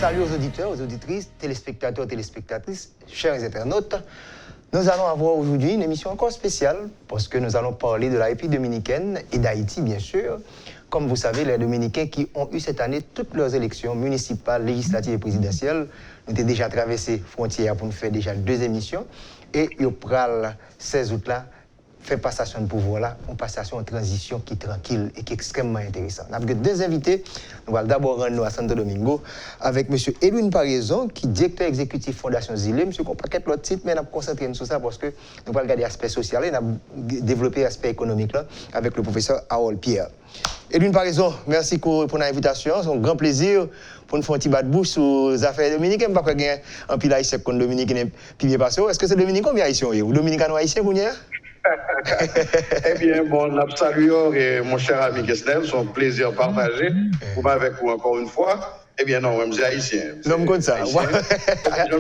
Salut aux auditeurs, aux auditrices, téléspectateurs, téléspectatrices, chers internautes. Nous allons avoir aujourd'hui une émission encore spéciale parce que nous allons parler de la République dominicaine et d'Haïti, bien sûr. Comme vous savez, les Dominicains qui ont eu cette année toutes leurs élections municipales, législatives et présidentielles, nous avons déjà traversé frontières pour nous faire déjà 2 émissions. Et il y aura 16 août là, fait passation de pouvoir là, une passation en transition qui est tranquille et qui est extrêmement intéressante. Nous avons 2 invités. Nous allons d'abord rendre à Santo Domingo avec M. Edwin Paraison, qui est directeur exécutif Fondation Zile. M. Compaquet l'autre titre, mais nous allons concentrer sur ça parce que nous allons regarder l'aspect social et nous allons développer l'aspect économique là avec le professeur Harold Pierre. Edwin Paraison, merci pour l'invitation. C'est un grand plaisir pour nous faire un petit bas de bouche sur les affaires dominicaines. Je ne sais pas qu'il un pile haïtien contre Dominicain qui bien passé. Est-ce que c'est Dominicain ou bien haïtien ou Dominicain haïtien vous Eh bien, bon, nous saluons mon cher ami Kessler, c'est un plaisir partagé. Pour avec vous encore une fois. Eh bien, non, je suis haïtien. Non, comme ça. Je me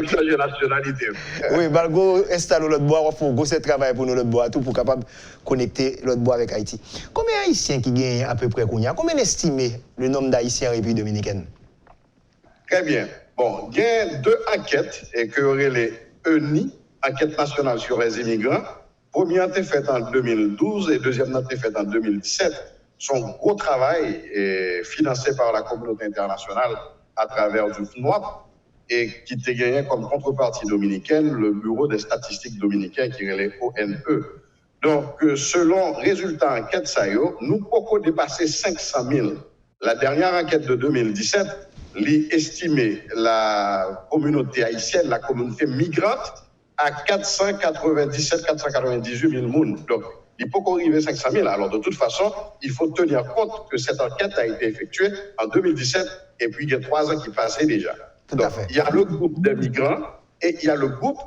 change de nationalité. Oui, Balgo installe l'autre bois, il faut gosser travail pour nous l'autre bois, tout pour capable connecter l'autre bois avec Haïti. Combien d'Haïtiens qui gagnent à peu près qu'on y a? Combien estimé le nombre d'Haïtiens en République dominicaine? Très bien. Bon, il y a 2 enquêtes et que aurait les ENI, enquête nationale sur les immigrants. Première a été faite en 2012 et deuxième a été faite en 2017. Son gros travail est financé par la communauté internationale à travers du FNOAP et qui était gagné comme contrepartie dominicaine le Bureau des statistiques dominicains qui est les ONE. Donc, selon résultat enquête SAIO, nous pouvons dépasser 500 000. La dernière enquête de 2017, estimé la communauté haïtienne, la communauté migrante, à 497-498 000 personnes. Donc, il faut qu'on arrive à 500 000. Alors, de toute façon, il faut tenir compte que cette enquête a été effectuée en 2017 et puis il y a 3 ans qui passaient déjà. Donc, il y a le groupe des migrants et il y a le groupe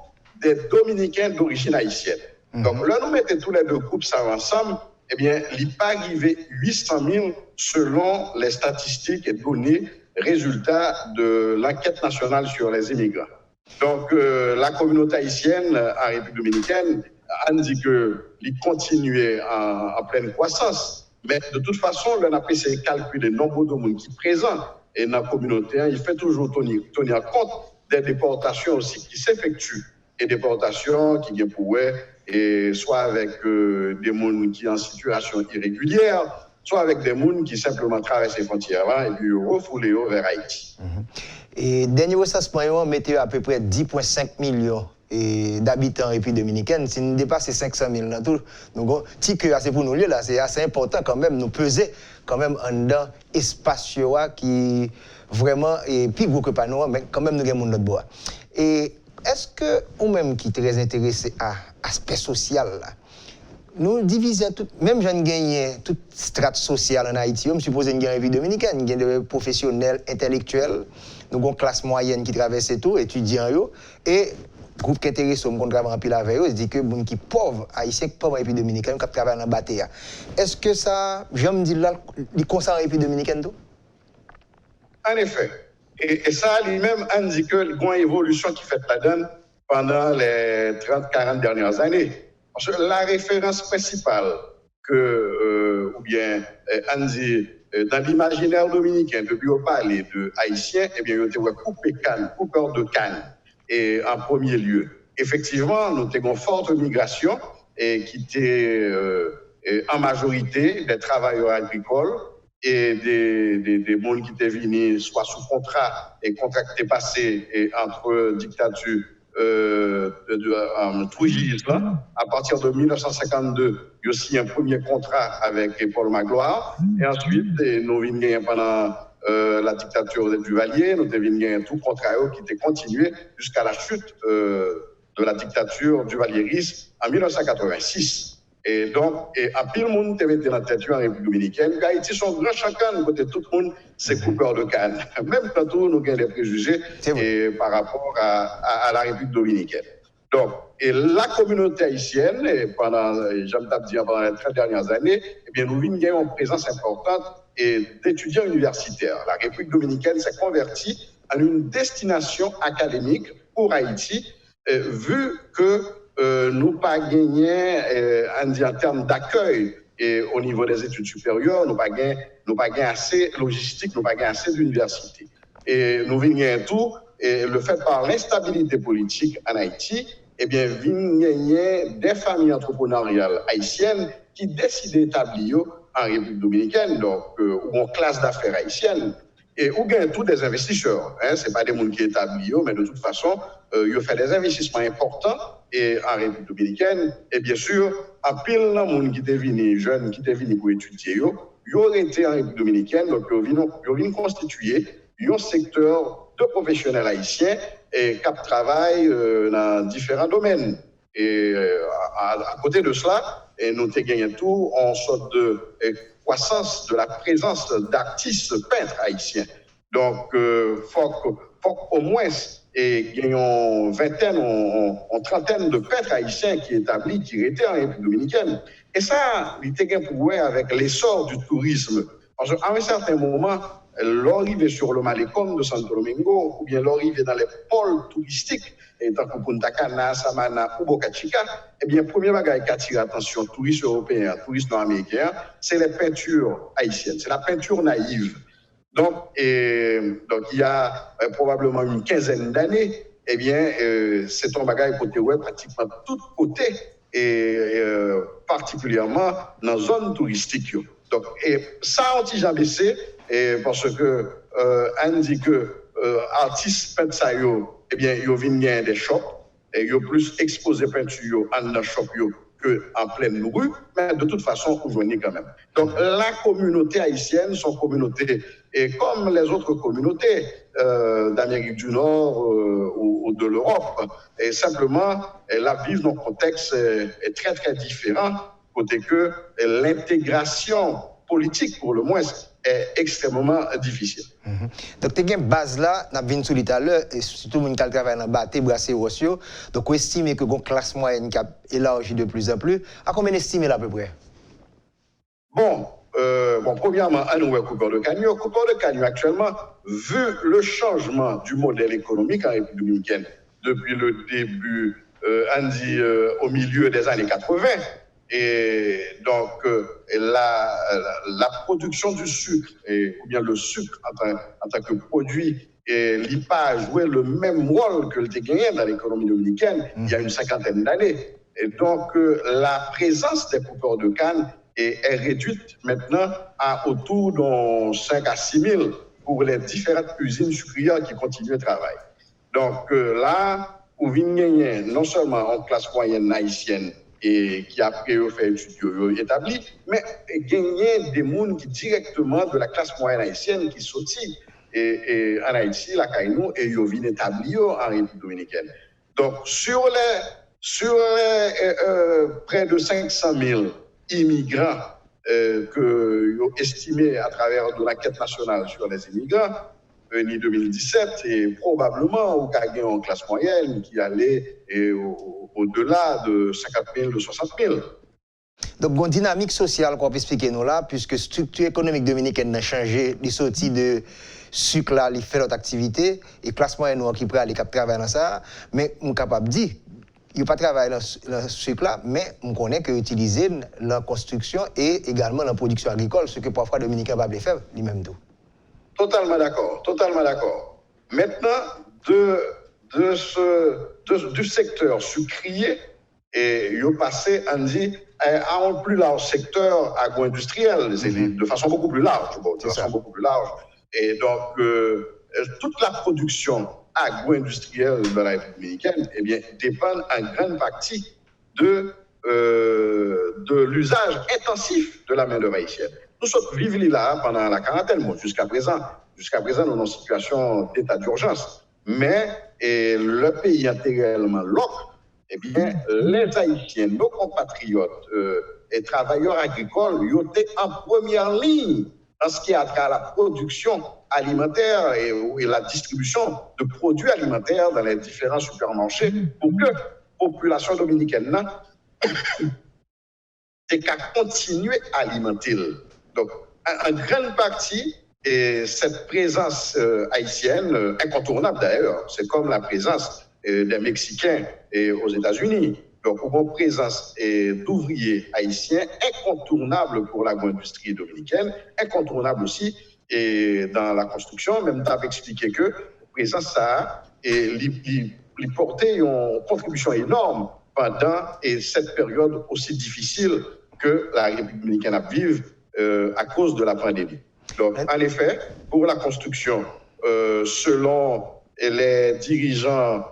des Dominicains d'origine haïtienne. Donc, là, nous mettons tous les 2 groupes ça ensemble, eh bien, il n'est pas arrivé 800 000 selon les statistiques et données résultats de l'enquête nationale sur les immigrants. Donc, la communauté haïtienne en République dominicaine a dit qu'il continuait en pleine croissance. Mais de toute façon, on a essayé de calculer le nombre de monde qui est présent et dans la communauté, il fait toujours tenir compte des déportations aussi qui s'effectuent. Et déportations qui viennent pour et soit avec des gens qui sont en situation irrégulière, soit avec des gens qui simplement traversent les frontières là et puis refoulés vers Haïti. Et dernier recensement, mettait à peu près 10,5 millions d'habitants en République dominicaine. Si nous dépassons 500 000 dans tout, donc si que c'est pour nous là, c'est assez important quand même, nous peser quand même en dedans espace qui vraiment est plus gros que pas nous, mais quand même nous avons notre bois. Et est-ce que nous-mêmes qui sommes très intéressés à l'aspect social là, nous divisons tout, même j'en gagne toute strate sociale en Haïti, je suppose qu'il y a une République dominicaine, il y a des professionnels, intellectuels, nous avons une classe moyenne qui traverse tout, étudiants, et groupe qui intéresse au monde travaille en pile avec eux, dit que les gens qui sont pauvres, haïtiens qui sont pauvres en République dominicaine, qui travaillent dans la bataille. Est-ce que ça, j'aime dire là, il concerne la République dominicaine tout? En effet. Et ça, lui-même, indique qu'il y a une évolution qui fait la donne pendant les 30-40 dernières années. Parce que la référence principale que, ou bien, Andy, dans l'imaginaire dominicain, depuis on parlait de haïtiens, eh bien, il y a coupeur de canne. Et en premier lieu, effectivement, nous avons une forte migration et qui était en majorité des travailleurs agricoles et des gens qui étaient venus soit sous contrat et contractés passés entre dictatures Trujillo. À partir de 1952, il y a aussi un premier contrat avec Paul Magloire. Et ensuite, nous venons pendant la dictature de Duvalier, nous avons tout contrat qui était continué jusqu'à la chute de la dictature duvalieriste en 1986. Et donc, à pile monde te mettait dans la tête en République dominicaine, Haïti sont grand chacun, côté tout le monde, c'est coupeur de canne. Même quand nous avons des préjugés par rapport à la République dominicaine. Donc, et la communauté haïtienne, pendant les 30 dernières années, eh bien, nous avons une présence importante d'étudiants universitaires. La République dominicaine s'est convertie en une destination académique pour Haïti, vu que nous pas gagné en termes d'accueil et au niveau des études supérieures, nous pas gagné assez logistique, nous pas gagné assez d'universités. et nous venons tout, et le fait par l'instabilité politique en Haïti, eh bien, viennent des familles entrepreneuriales haïtiennes qui décident d'établir en République dominicaine, donc, ou en classe d'affaires haïtienne, et où gagnent tous des investisseurs. Hein, ce n'est pas des gens qui établissent, mais de toute façon, ils font des investissements importants et en République dominicaine. Et bien sûr, en pile de gens qui étaient venus, jeunes qui étaient venus pour étudier, ils auraient été en République dominicaine, donc ils viennent constituer un secteur de professionnels haïtiens et qui travaillent dans différents domaines. Et à côté de cela, nous avons gagné tout en sorte de croissance de la présence d'artistes peintres haïtiens. Donc, il faut qu'au moins, il y ait une vingtaine, une trentaine de peintres haïtiens qui établis, qui étaient en République dominicaine. Et ça, il était pour voir avec l'essor du tourisme. Parce qu'à un certain moment, l'arrivée sur le Malecón de Santo Domingo, ou bien l'arrivée dans les pôles touristiques, tant que Punta Cana, Samana ou Boca Chica, eh bien, le premier bagage qui attire l'attention touristes européens, touristes nord-américains, c'est les peintures haïtiennes, c'est la peinture naïve. Donc, il y a probablement une quinzaine d'années, eh bien, c'est un bagage côté web pratiquement de tous côtés, et particulièrement dans la zone touristique. Donc, et ça, on n'a jamais baissé, parce que on dit que artistes peintres, eh bien, ils viennent des shops, et ils ont plus exposé peinture en un shop qu'en pleine rue, mais de toute façon, vous venez quand même. Donc, la communauté haïtienne, son communauté, et comme les autres communautés d'Amérique du Nord ou de l'Europe, et simplement, la vivre dans un contexte est très, très différent, côté que l'intégration politique, pour le moins, est extrêmement difficile. Donc, tu as une base là, nous avons vu tout à l'heure, et surtout les gens qui travaillent dans le bâtiment, brassé rossio. Donc, on estime que la classe moyenne qui a élargi de plus en plus. À combien estimez à peu près? Bon, premièrement, à nous, coupeur de Cagno. Coupeur de Cagno, actuellement, vu le changement du modèle économique en République dominicaine depuis le début, au milieu des années 80, et donc la production du sucre, ou bien le sucre en tant que produit, il pas joué le même rôle que le gagné dans l'économie dominicaine il y a une cinquantaine d'années. Et donc la présence des coupeurs de canne est réduite maintenant à autour de 5 à 6 000 pour les différentes usines sucrières qui continuent de travailler. Donc là, où vient non seulement en classe moyenne haïtienne, et qui après fait études établies, mais gagner des gens qui directement de la classe moyenne haïtienne qui sortit et en Haïti, la Caïnou, et ils viennent établir en République dominicaine. Donc, sur les près de 500 000 immigrants que ont estimés à travers de l'enquête nationale sur les immigrants, en 2017, et probablement au Cagné en classe moyenne qui allait au-delà de 50 000, de 60 000. Donc, une dynamique sociale qu'on peut expliquer nous là, puisque la structure économique dominicaine a changé, les sorties de sucre là, il fait notre activité, et classe moyenne qui prend les cap travailler dans ça, mais on est capable de dire, il n'y a pas travaillé dans ce sucre là, mais on connaît que utiliser la construction et également la production agricole, ce que parfois les Dominicains peuvent faire lui-même tout. Totalement d'accord, totalement d'accord. Maintenant, du secteur sucrier, et il est passé, on dit, à un plus large secteur agro-industriel, de façon beaucoup plus large. Beaucoup plus large. Et donc, toute la production agro-industrielle de la République dominicaine, eh bien, dépend en grande partie de l'usage intensif de la main-d'œuvre haïtienne. Nous sommes vivus là pendant la quarantaine, jusqu'à présent, nous sommes en situation d'état d'urgence. Mais le pays intégralement local, eh bien, les Haïtiens, nos compatriotes et travailleurs agricoles, ils étaient en première ligne en ce qui a trait à la production alimentaire et la distribution de produits alimentaires dans les différents supermarchés pour que la population dominicaine continue à alimenter. Donc, en grande partie, cette présence haïtienne, incontournable d'ailleurs, c'est comme la présence des Mexicains aux États-Unis. Donc, une présence d'ouvriers haïtiens incontournable pour l'agro-industrie dominicaine, incontournable aussi et dans la construction, même tu as expliqué que présent ça et lui porter une contribution énorme pendant cette période aussi difficile que la République dominicaine a vécu à cause de la pandémie. Donc, en effet, pour la construction, selon les dirigeants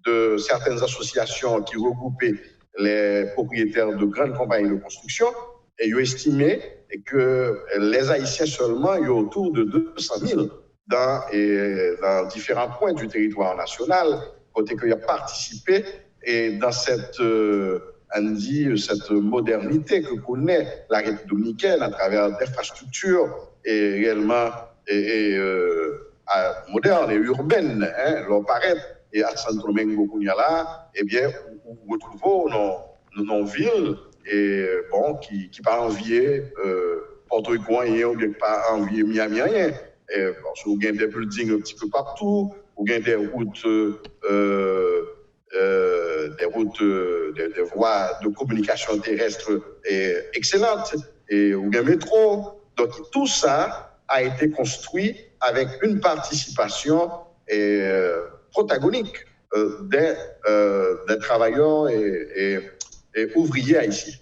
de certaines associations qui regroupaient les propriétaires de grandes compagnies de construction, et ils ont estimé que les Haïtiens seulement, il y a autour de 200 000 dans différents points du territoire national, côté qu'ils ont participé et dans cette cette modernité que connaît la République dominicaine à travers d'infrastructures et réellement modernes et urbaines, l'on paraît, et à Santo Domingo, eh bien, on retrouve nos villes et bon, qui pas envier Porto Rico ou bien pas envier Miami rien. Parce qu'on a des buildings un petit peu partout, on a des routes, des voies de communication terrestre excellentes, et on a un métro. Donc tout ça a été construit avec une participation protagonique des travailleurs et ouvriers haïtiens.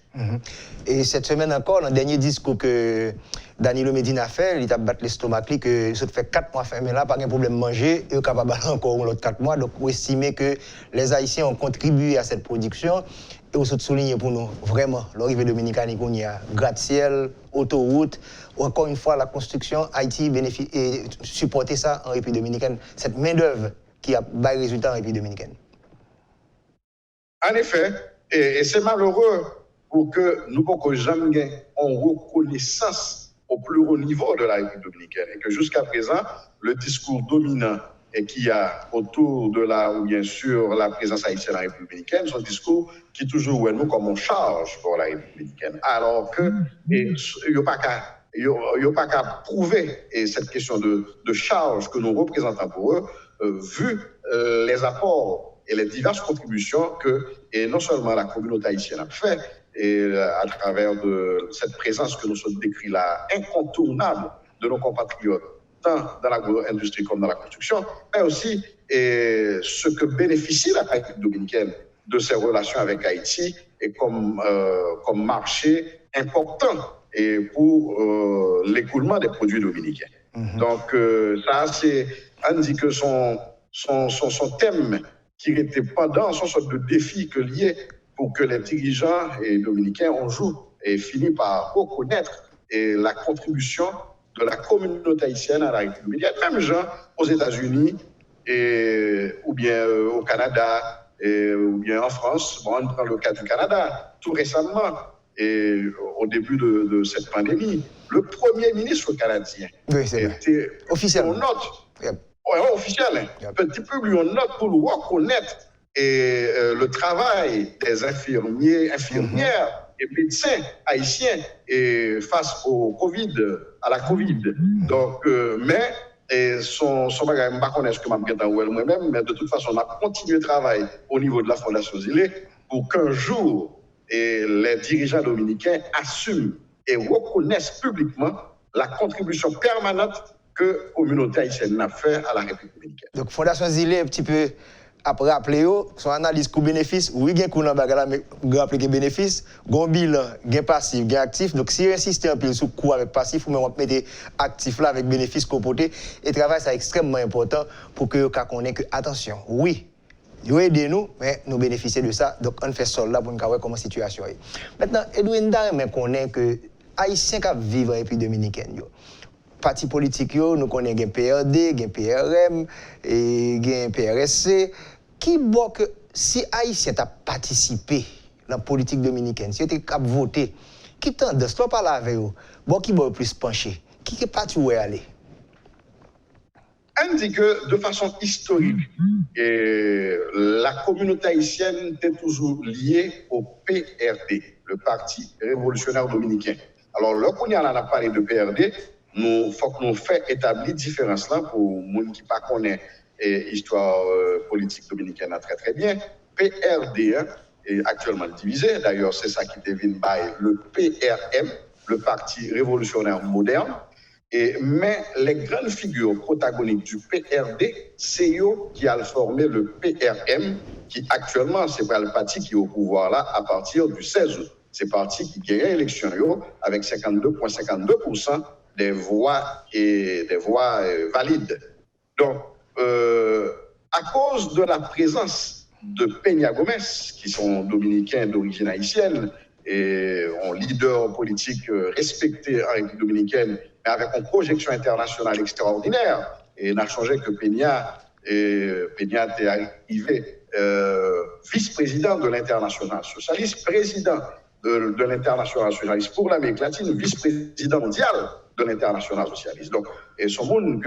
Et cette semaine encore, dans le dernier discours que Danilo Medina a fait, il a battu l'estomac, que ça fait 4 mois fermé là, pas de problème de manger, et il est capable d'aller encore l'autre 4 mois. Donc, vous estimez que les Haïtiens ont contribué à cette production. Et vous soulignez pour nous, vraiment, l'arrivée dominicaine, il y a gratte-ciel, autoroute. Encore une fois, la construction, Haïti supporter ça en République dominicaine, cette main-d'œuvre qui a des résultats en République dominicaine. En effet, et c'est malheureux pour que nous ne jamais gagner en reconnaissance au plus haut niveau de la République dominicaine. Et que jusqu'à présent, le discours dominant et qu'il y a autour de ou bien sûr la présence haïtienne dans la République dominicaine, c'est un discours qui toujours voit nous comme on charge pour la République dominicaine. Alors que il n'y a pas qu'à prouver cette question de charge que nous représentons pour eux, vu les apports et les diverses contributions que et non seulement la communauté haïtienne a fait, et à travers de cette présence que nous sommes décrits là, incontournable de nos compatriotes, tant dans l'agro-industrie comme dans la construction, mais aussi ce que bénéficie la République dominicaine de ses relations avec Haïti et comme marché important et pour l'écoulement des produits dominicains. Donc ça, c'est, on dit que son thème qui était pendant son sorte de défi que lié pour que les dirigeants dominicains en jouent et finissent par reconnaître la contribution de la communauté haïtienne à la République dominicaine. Même gens aux États-Unis ou bien au Canada ou bien en France. Bon, on prend le cas du Canada. Tout récemment, et au début de cette pandémie, le premier ministre canadien était officiellement. Oui, officiel. Petit peu lui, on note pour le reconnaître le travail des infirmières et médecins haïtiens face à la Covid. Donc, mais son bagage, je ne sais pas ce que je vais moi-même, mais de toute façon, on a continué le travail au niveau de la Fondation Zilé pour qu'un jour, les dirigeants dominicains assument et reconnaissent publiquement la contribution permanente que la communauté haïtienne a fait à la République dominicaine. Donc, Fondation Zilé, un petit peu après rappeler, son analyse coût-bénéfice, oui, il y a un coût dans le bagage, mais il rappeler que bénéfice, il y a un bilan, il y a passif, il y a actif. Donc, si vous insistez un peu sur le coût avec passif, vous mettez actif là avec bénéfice comporté. Et le travail, c'est extrêmement important pour que vous connaissiez que, attention, oui, vous aidez nous, mais nous bénéficions de ça. Donc, on fait ça là pour nous voir comment la situation est. Maintenant, Edwin Darme connaît que les Haïtiens qui vivent en République dominicaine, partis politiques, nous connaissons un PRD, un PRM, un PRSC. Qui bon que si Haïtien a participé dans la politique dominicaine, si tu as voté, qui tendance, toi parler avec eux, bon qui bon plus penché, qui est parti où aller? On dit que de façon historique, la communauté haïtienne était toujours liée au PRD, le Parti révolutionnaire dominicain. Alors, lorsqu'on a parlé de PRD, il faut que nous fassions établir différence là pour les gens qui ne connaissent pas l'histoire politique dominicaine très très bien. PRD est actuellement divisé. D'ailleurs, c'est ça qui devient le PRM, le Parti révolutionnaire moderne. Mais les grandes figures protagoniques du PRD, c'est eux qui a formé le PRM, qui actuellement, c'est pas le parti qui est au pouvoir là à partir du 16 août. C'est le parti qui gagne l'élection avec 52,52% des voix valides. Donc, à cause de la présence de Peña Gómez, qui sont dominicains d'origine haïtienne, et un leader politique respecté en République dominicaine, mais avec une projection internationale extraordinaire. Et n'a changé que Peña est arrivé vice-président de l'Internationale socialiste, président de l'Internationale socialiste pour l'Amérique latine, vice-président mondial de l'Internationale socialiste. Donc, et ce monde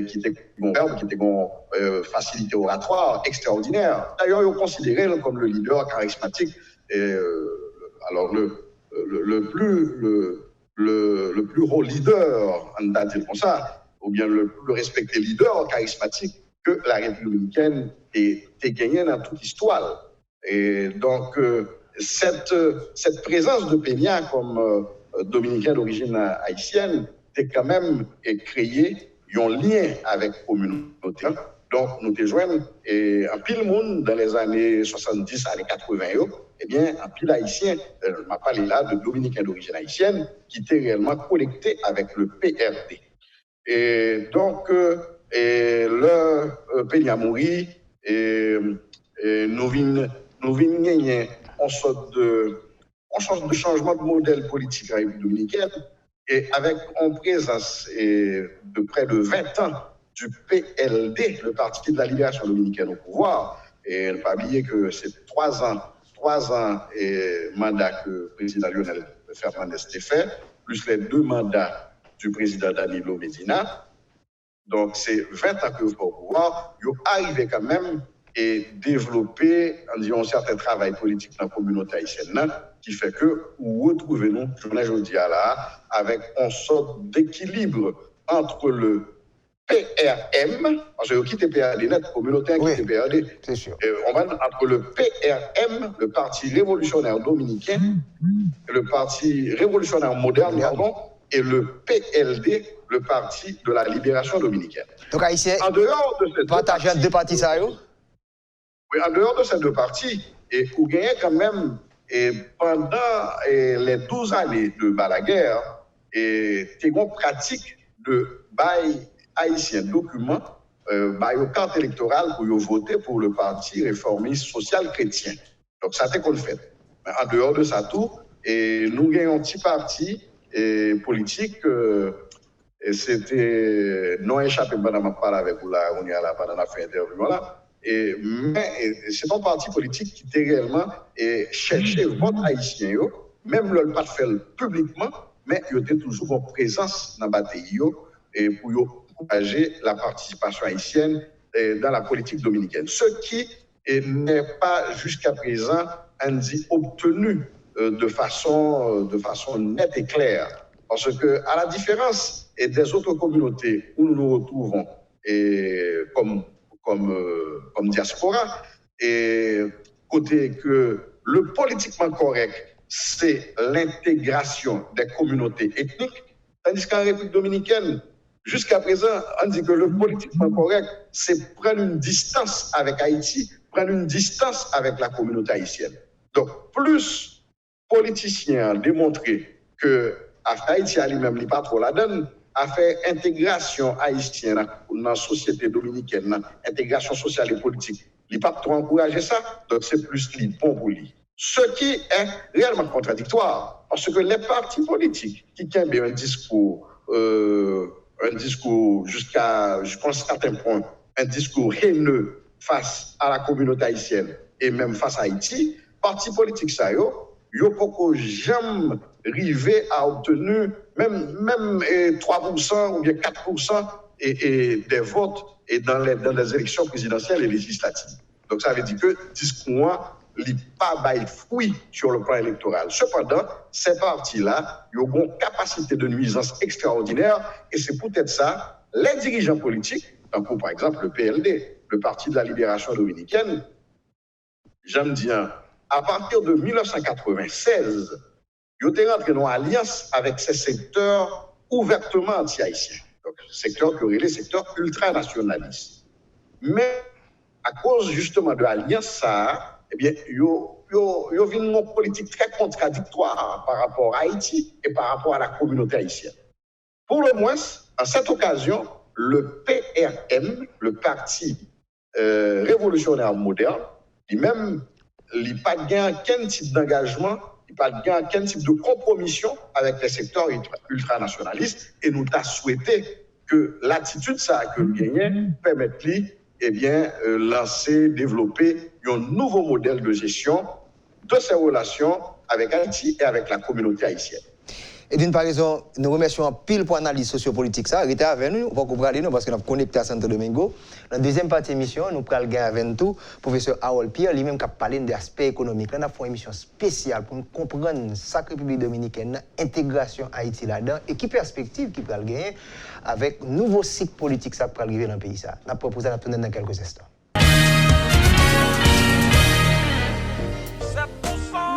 qui était bon verbe, qui était bon facilité oratoire extraordinaire. D'ailleurs, il est considéré comme le leader charismatique. Alors, le plus haut leader, on va dire comme ça, ou bien le plus respecté leader charismatique que la République dominicaine ait gagné dans toute l'histoire. Et donc, cette présence de Peña comme dominicain d'origine haïtienne est quand même créé un lien avec la communauté. Donc, nous te joignons et en pile monde dans les années 70, années 80, eh bien, en pile haïtien, je m'a parlé là de dominicains d'origine haïtienne qui étaient réellement connectés avec le PRD. Et donc, le Peña Mouri, nous venons gagner en sorte de changement de modèle politique en République dominicaine et avec une présence de près de 20 ans du PLD, le Parti de la Libération dominicaine au pouvoir. Et ne pas oublier que c'est 3 ans et mandat que le président Lionel Fernandez a fait, plus les 2 mandats du président Danilo Medina. Donc, c'est 20 ans que vous au pouvoir. Ils ont arrivé quand même et développer un certain travail politique dans la communauté haïtienne qui fait que vous retrouvez-nous, aujourd'hui là, avec une sorte d'équilibre entre le PRM, parce que qui était PRD net, communautaire qui était PRD. C'est sûr. On va entre le PRM, le Parti révolutionnaire dominicain, le Parti révolutionnaire moderne, pardon, et le PLD, le Parti de la libération dominicaine. Donc, Haïtien, en dehors de ces deux partis, ça oui, en dehors de ces 2 partis, et vous gagnez quand même, et pendant les 12 années de Balaguer, et t'es une pratique de bail haïtien document, bail aux cartes électorales pour voter pour le Parti réformiste social chrétien. Donc, ça t'est qu'on fait. Mais en dehors de ça tout, et nous gagnons un petit parti politique, et c'était non échappé pendant ma parole avec vous là, on est là pendant la fin interview là. Mais c'est un parti politique qui était réellement cherché vote haïtien, même le pas fait publiquement, mais il était toujours en présence dans la bataille et pour encourager la participation haïtienne dans la politique dominicaine. Ce qui n'est pas jusqu'à présent obtenu de façon nette et claire. Parce que, à la différence des autres communautés où nous nous retrouvons, comme diaspora, et côté que le politiquement correct, c'est l'intégration des communautés ethniques, tandis qu'en République dominicaine, jusqu'à présent, on dit que le politiquement correct, c'est prendre une distance avec Haïti, prendre une distance avec la communauté haïtienne. Donc, plus politiciens démontré que Haïti a lui-même n'est pas trop la donne, a fait intégration haïtienne dans la société dominicaine, intégration sociale et politique. Il n'a pas trop encouragé ça, donc c'est plus bon pour lui. Ce qui est réellement contradictoire, parce que les partis politiques qui ont un discours jusqu'à un certain point, un discours haineux face à la communauté haïtienne et même face à Haïti, partis politiques ça yo pas jamais arrivé à obtenir même 3% ou bien 4% et des votes et dans les élections présidentielles et législatives. Donc ça veut dire que discours n'est pas bail fruit sur le plan électoral. Cependant, ces partis-là, ils ont une capacité de nuisance extraordinaire et c'est peut-être ça, les dirigeants politiques, comme par exemple le PLD, le Parti de la Libération dominicaine, j'aime dire, à partir de 1996, ils ont rentré dans alliance avec ces secteurs ouvertement anti-haïtien. Donc, secteur que les secteurs ultranationalistes. Mais à cause justement de l'alliance, ça, eh bien, yo une politique très contradictoire par rapport à Haïti et par rapport à la communauté haïtienne. Pour le moins, à cette occasion, le PRM, le Parti révolutionnaire moderne, lui-même, il n'a pas gagné aucun type d'engagement, il n'a pas gagné aucun type de compromission avec les secteurs ultranationalistes, et nous avons souhaité que l'attitude ça que nous gagnons permette eh bien, lancer, développer un nouveau modèle de gestion de ces relations avec Haïti et avec la communauté haïtienne. Et d'une part, nous remercions pile pour l'analyse sociopolitique. Ça, restez avec nous, on va parler parce que nous avons connecté à Santo Domingo. Dans la deuxième partie de l'émission, nous allons gagner avec tout, professeur Harold Pierre, lui-même qui a parlé de l'aspect économique. Là, nous avons fait une émission spéciale pour nous comprendre sa République dominicaine, l'intégration Haïti là-dedans, et qui perspective qui peut gagner avec un nouveau cycle politique ça pour arriver dans le pays. Ça. Nous allons proposer à tourner dans quelques instants.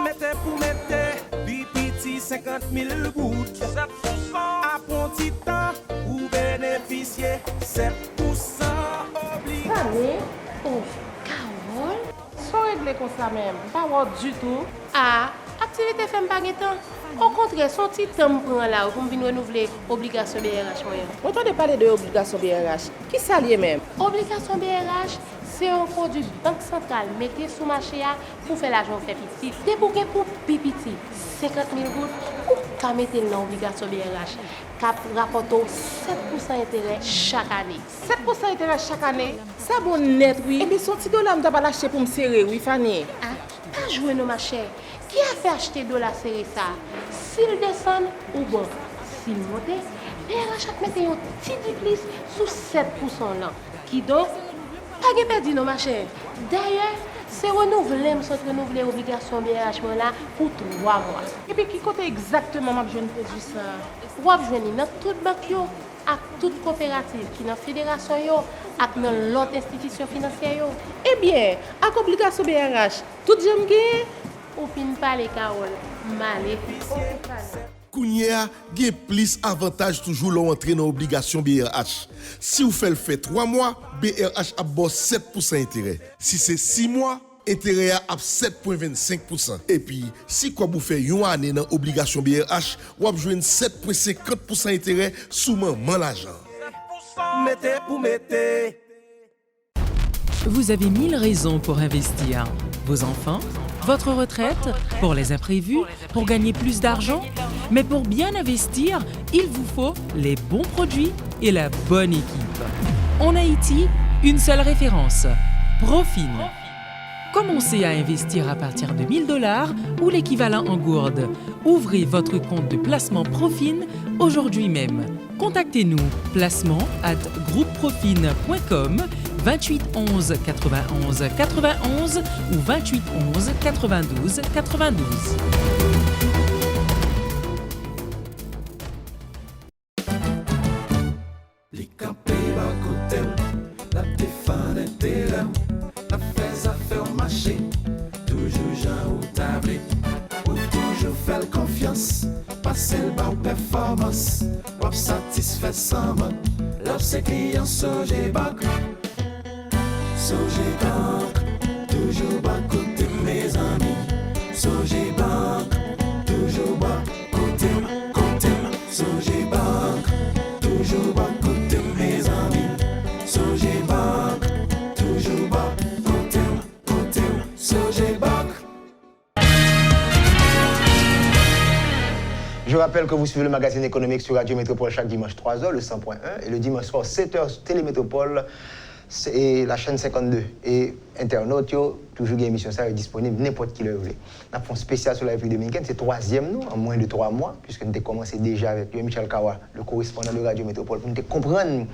Mettez pour mettre, bipiti 50 000 gouttes. Apprenti temps ou bénéficier 7% obligé. Allez, oh, Carole, sans régler comme ça même, pas voir du tout. Ah, activité fait pas de temps. Au contraire, son petit temps prend là pour venir renouveler obligation BRH. On entendait parler de obligation BRH. Qui ça lié même? Obligation BRH, c'est un produit banque centrale mettez sous marché pour faire l'argent fait petit. Dès pour que pour pipiti 50 000 gouttes, ou qu'à mettre dans l'obligation BRH, cap rapporte 7% d'intérêt chaque année. 7% d'intérêt chaque année? Ça bon net, oui. Et puis son petit dollar, je vais l'acheter pour me serrer, oui, Fanny. Ah, pas jouer nos machins. Qui a fait acheter dollar serré ça? S'il descend ou bon, s'il monte, BRH a mettre un petit plus sous 7% là. Qui donc, pas de perdu nos machins. D'ailleurs, c'est renouvelé, renouveler l'obligation BRH là pour 3 mois. Et puis qui côté exactement ma jeune produit ça? Ou besoin dans toute banque yo, à toute coopérative qui dans fédération yo, ak dans l'autre institution financière yo. Eh bien, avec obligation BRH, tout j'aime gagner. Ou fin parler Carole, malé. Kounia, gen plus avantage toujours l'entrée dans l'obligation BRH. Si vous faites le fait 3 mois, BRH a boss 7% intérêt. Si c'est 6 mois, intérêt à 7,25%. Et puis, si quoi vous faites une année dans l'obligation BRH, vous avez 7,50% intérêt sous maman l'argent. Mettez pour mettre. Vous avez 1000 raisons pour investir. Vos enfants, votre retraite, pour les imprévus, pour gagner plus d'argent. Mais pour bien investir, il vous faut les bons produits et la bonne équipe. En Haïti, une seule référence, Profin. Commencez à investir à partir de 1 000 $ ou l'équivalent en gourde. Ouvrez votre compte de placement Profin aujourd'hui même. Contactez-nous placement@groupeprofin.com 28 11 91 91 ou 28 11 92 92. Les campés à côté, la défense intérêt, la fais affaire marché, toujours Jean ou tablé, ou toujours faire confiance, passer le bas performance, ou satisfait sans mode, lorsque client Sogé Bank, Sogé Bank, toujours bas côté mes amis, Sogé Bank, toujours bas côté, Sogé Bank, toujours bas côté mes amis, Sogé Bank, toujours bas côté, Sogé Bank. Je rappelle que vous suivez le magazine économique sur Radio Métropole chaque dimanche 3h, le 100.1, et le dimanche soir 7h, Télémétropole, c'est la chaîne 52. Et internautes, toujours une émission ça est disponible n'importe qui le veut. Nous avons un spécial sur la République dominicaine, c'est 3e nous, en moins de 3 mois, puisque nous avons commencé déjà avec Michel Kawa, le correspondant de Radio Métropole, pour nous comprendre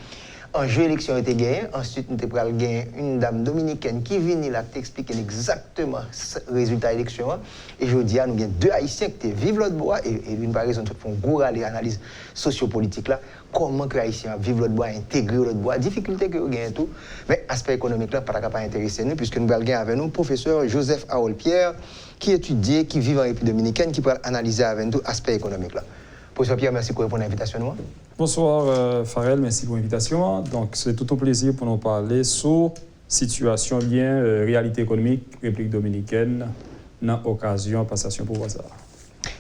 un jeu élection a été gagné. Ensuite, nous avons gagné une dame dominicaine qui vient là t'expliquer exactement le résultat de l'élection. Et je dis, nous avons 2 Haïtiens qui vivent l'autre bois et une par raison, nous font une grosse analyse sociopolitique là. Comment que les Haïtiens vivent l'autre bois, intégrer l'autre bois, difficulté que vous gagnez tout. Mais aspect économique là, pas intéressé nous, puisque nous allons gagner avec nous le professeur Joseph Harold Pierre, qui étudie, qui vit en République dominicaine, qui peut analyser avec nous aspect économique là. Professeur Pierre, merci pour l'invitation. Bonsoir Farel, merci pour l'invitation. Donc c'est tout un plaisir pour nous parler sur situation bien, réalité économique, République dominicaine, dans l'occasion passation pour ça.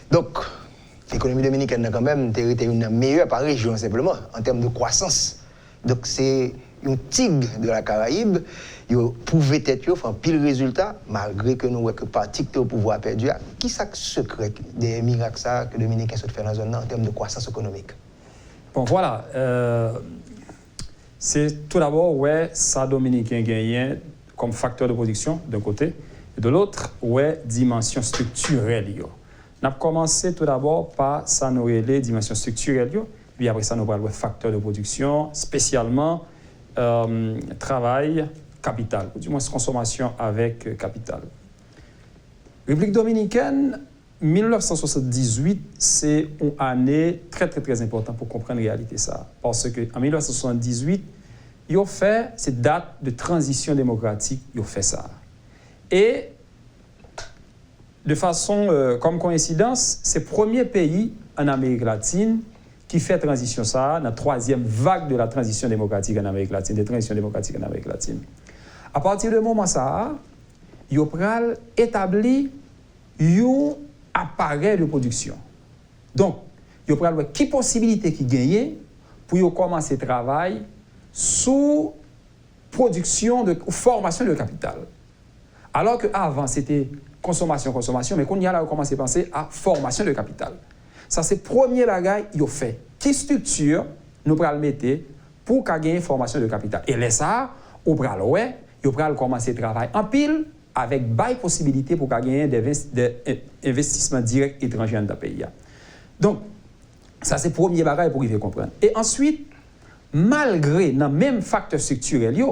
Donc, l'économie dominicaine a quand même été une meilleure par région simplement, en termes de croissance. Donc c'est un tigre de la Caraïbe, il pouvait être enfin pile résultat, malgré que nous voyons que parti au pouvoir perdu. Qui est le secret des miracles que les Dominicains se fait dans la zone en termes de croissance économique? Bon voilà, c'est tout d'abord ouais, ça Dominicain gagnait comme facteur de production d'un côté, et de l'autre, ouais, dimension structurelle. On a commencé tout d'abord par ça nous les dimensions structurelles, puis après ça nous parlons de facteur de production, spécialement travail, capital, ou du moins consommation avec capital. République dominicaine, 1978, c'est une année très importante pour comprendre la réalité ça. Parce qu'en 1978, ils ont fait cette date de transition démocratique, ils ont fait ça. Et de façon, comme coïncidence, c'est le premier pays en Amérique latine qui fait transition ça, dans la troisième vague de la transition démocratique en Amérique latine, des transitions démocratiques en Amérique latine. À partir de moment ça, ils ont établi un appareil de production. Donc, ils ont pris quelle possibilité qui gagnent pour commencer le travail sous production de formation de capital. Alors qu'avant, c'était consommation, mais qu'on y a là, on commence à penser à formation de capital. Ça, c'est le premier bagage qu'ils ont fait. Quelle structure nous allons mettre pour gagner formation de capital? Et là, ça, on va commencer à travailler en pile avec des possibilités pour gagner des investissements directs étrangers dans le pays. Donc, ça, c'est le premier bagage pour y faire comprendre. Et ensuite, malgré le même facteur structurel,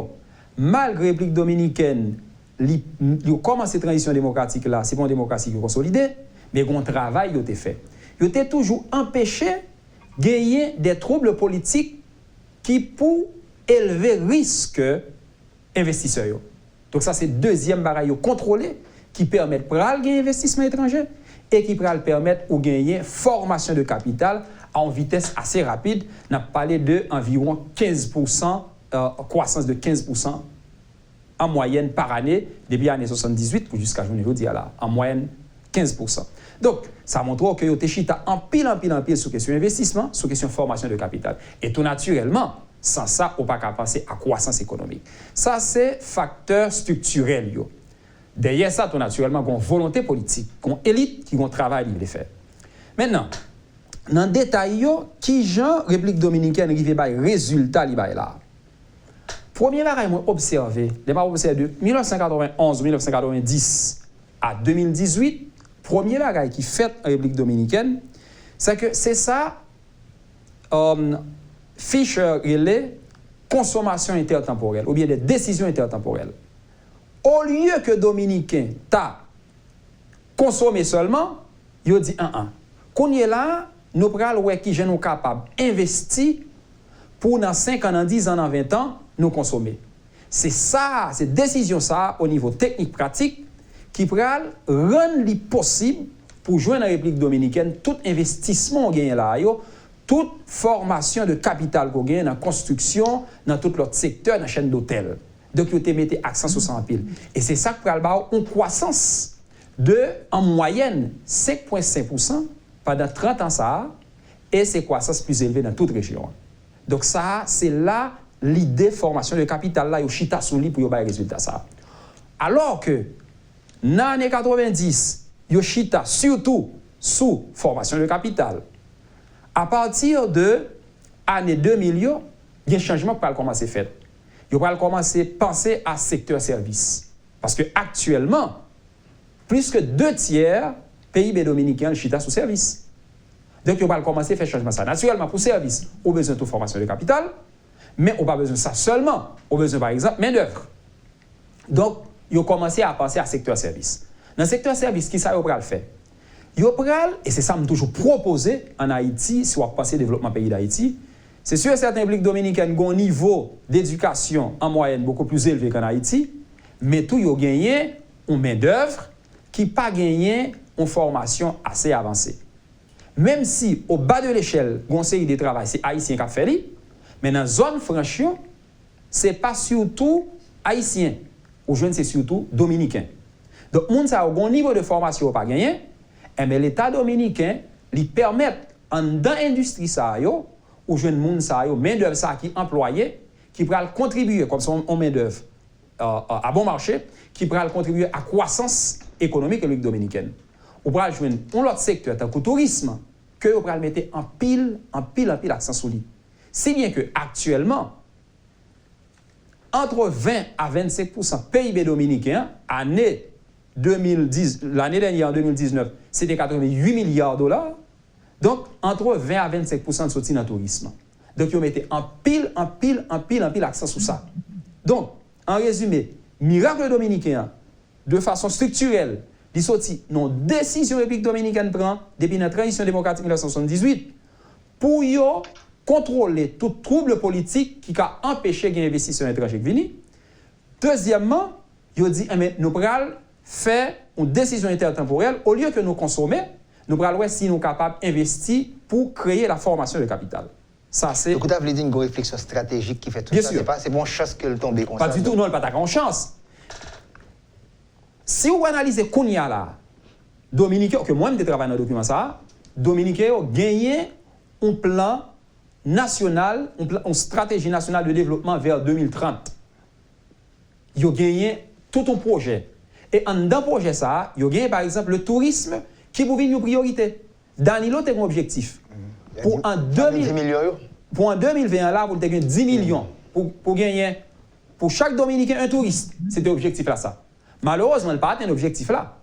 malgré la République dominicaine, il a commencé la transition démocratique là, c'est pas une démocratie qui est consolidée, mais un travail a été fait. Il a toujours empêché de gagner des troubles politiques qui pour élever risque investisseurs. Donc ça c'est le deuxième barrage contrôlé qui permet de gagner investissement étranger et qui permet de gagner formation de capital en vitesse assez rapide. On a parlé d'environ 15%, croissance de 15% en moyenne par année, depuis l'année 78 jusqu'à aujourd'hui, en moyenne 15%. Donc, ça montre que vous avez en pile sur la question d'investissement, sur la question de formation de capital. Et tout naturellement, sans ça, on ne peut pas penser à croissance économique. Ça, c'est facteur structurel. Derrière ça, tout naturellement, il y a une volonté politique, une élite qui a un travail à faire. Maintenant, dans le détail, qui genre République dominicaine arrive à résultat là? Premier bagage que j'ai observé, de 1991-1990 à 2018, premier bagage qui fait en République dominicaine, c'est que c'est ça, Fisher relais consommation intertemporelle, ou bien des décisions intertemporelles. Au lieu que Dominicain t'a consommé seulement, il dit qu'on est là, nous prenons qui sont capables d'investir pour dans 5 ans, dans 10 ans, dans 20 ans, nous consommer. C'est ça, cette décision ça au niveau technique pratique qui peut rendre possible pour joindre la République dominicaine tout investissement qu'on gagne là, toute formation de capital qu'on gagne dans la construction, dans tout l'autre secteur, dans la chaîne d'hôtels. Donc, vous mettez accent sur ça en pile. Et c'est ça qui peut avoir une croissance de, en moyenne, 5,5% pendant 30 ans ça, et c'est croissance plus élevée dans toute région. Donc ça, c'est là l'idée de formation de capital là, chita sous lui pour avoir des résultats ça. Alors que dans les années 90, chita surtout sous formation de capital. À partir de l'année 2000, il y a un changement qui va commencer à faire. Il va commencer à penser à secteur service. Parce que actuellement, plus que 2/3 PIB dominicain chita sous service. Donc, on va commencer à faire changement ça. Naturellement, pour service, on a besoin de formation de capital, mais on n'a pas besoin de ça seulement. On a besoin, par exemple, de main-d'œuvre. Donc, ils ont commencé à penser à secteur service. Dans le secteur service, qui ça, ils vont faire? Ils vont, et c'est ça que je toujours proposé en Haïti, si on pense au développement pays d'Haïti, c'est sûr que certaines Républiques dominicaines ont un niveau d'éducation en moyenne beaucoup plus élevé qu'en Haïti, mais tout, ils ont gagné une main-d'œuvre qui n'a pas gagné une formation assez avancée. Même si au bas de l'échelle, conseil de travail, c'est haïtien qui a fait, mais dans la zone franche, ce n'est pas surtout haïtien. Ou jeunes, c'est surtout dominicain. Donc, les gens qui ont un niveau de formation pas gagné, mais l'État dominicain lui permet, dans l'industrie, ou jeunes gens, main-d'œuvre qui employé, qui pourra contribuer, comme son main-d'œuvre à bon marché, qui pourra contribuer à la croissance économique de la République dominicaine. On pourra joindre un autre secteur, tant que le tourisme, que on pourra le mettre en pile accent sur lui. Si bien que actuellement, entre 20 à 25% PIB dominicain, l'année dernière, en 2019, c'était 88 milliards de dollars. Donc, entre 20 à 25% de sortie dans le tourisme. Donc, ils mettent en pile accent sur ça. Donc, en résumé, miracle dominicain, de façon structurelle, il sorti non décision République dominicaine prend depuis la transition démocratique 1978 pour contrôler tout trouble politique qui a empêché les investisseurs étrangers de venir. Deuxièmement, il dit nous allons faire une décision intertemporelle au lieu que nous consommer, nous allons voir si nous sommes capables d'investir pour créer la formation de capital. Ça c'est. Donc, vous avez dit une réflexion stratégique qui fait tout bien ça. Sûr. C'est bon chance que le tombe comme pas ça. Du tout, non, pas ta chance. Si vous analysez Kounia là, Dominique, que moi je travaille dans le document ça, Dominique a gagné un plan national, une stratégie nationale de développement vers 2030. Il a gagné tout un projet. Et dans ce projet ça, il a gagné par exemple le tourisme qui pour une priorité. Danilo a un objectif. Pour en 2020 là, vous avez 10 millions pour gagner pour chaque Dominicain un touriste. C'était l'objectif là ça. Malheureusement, il n'a pas atteint l'objectif là.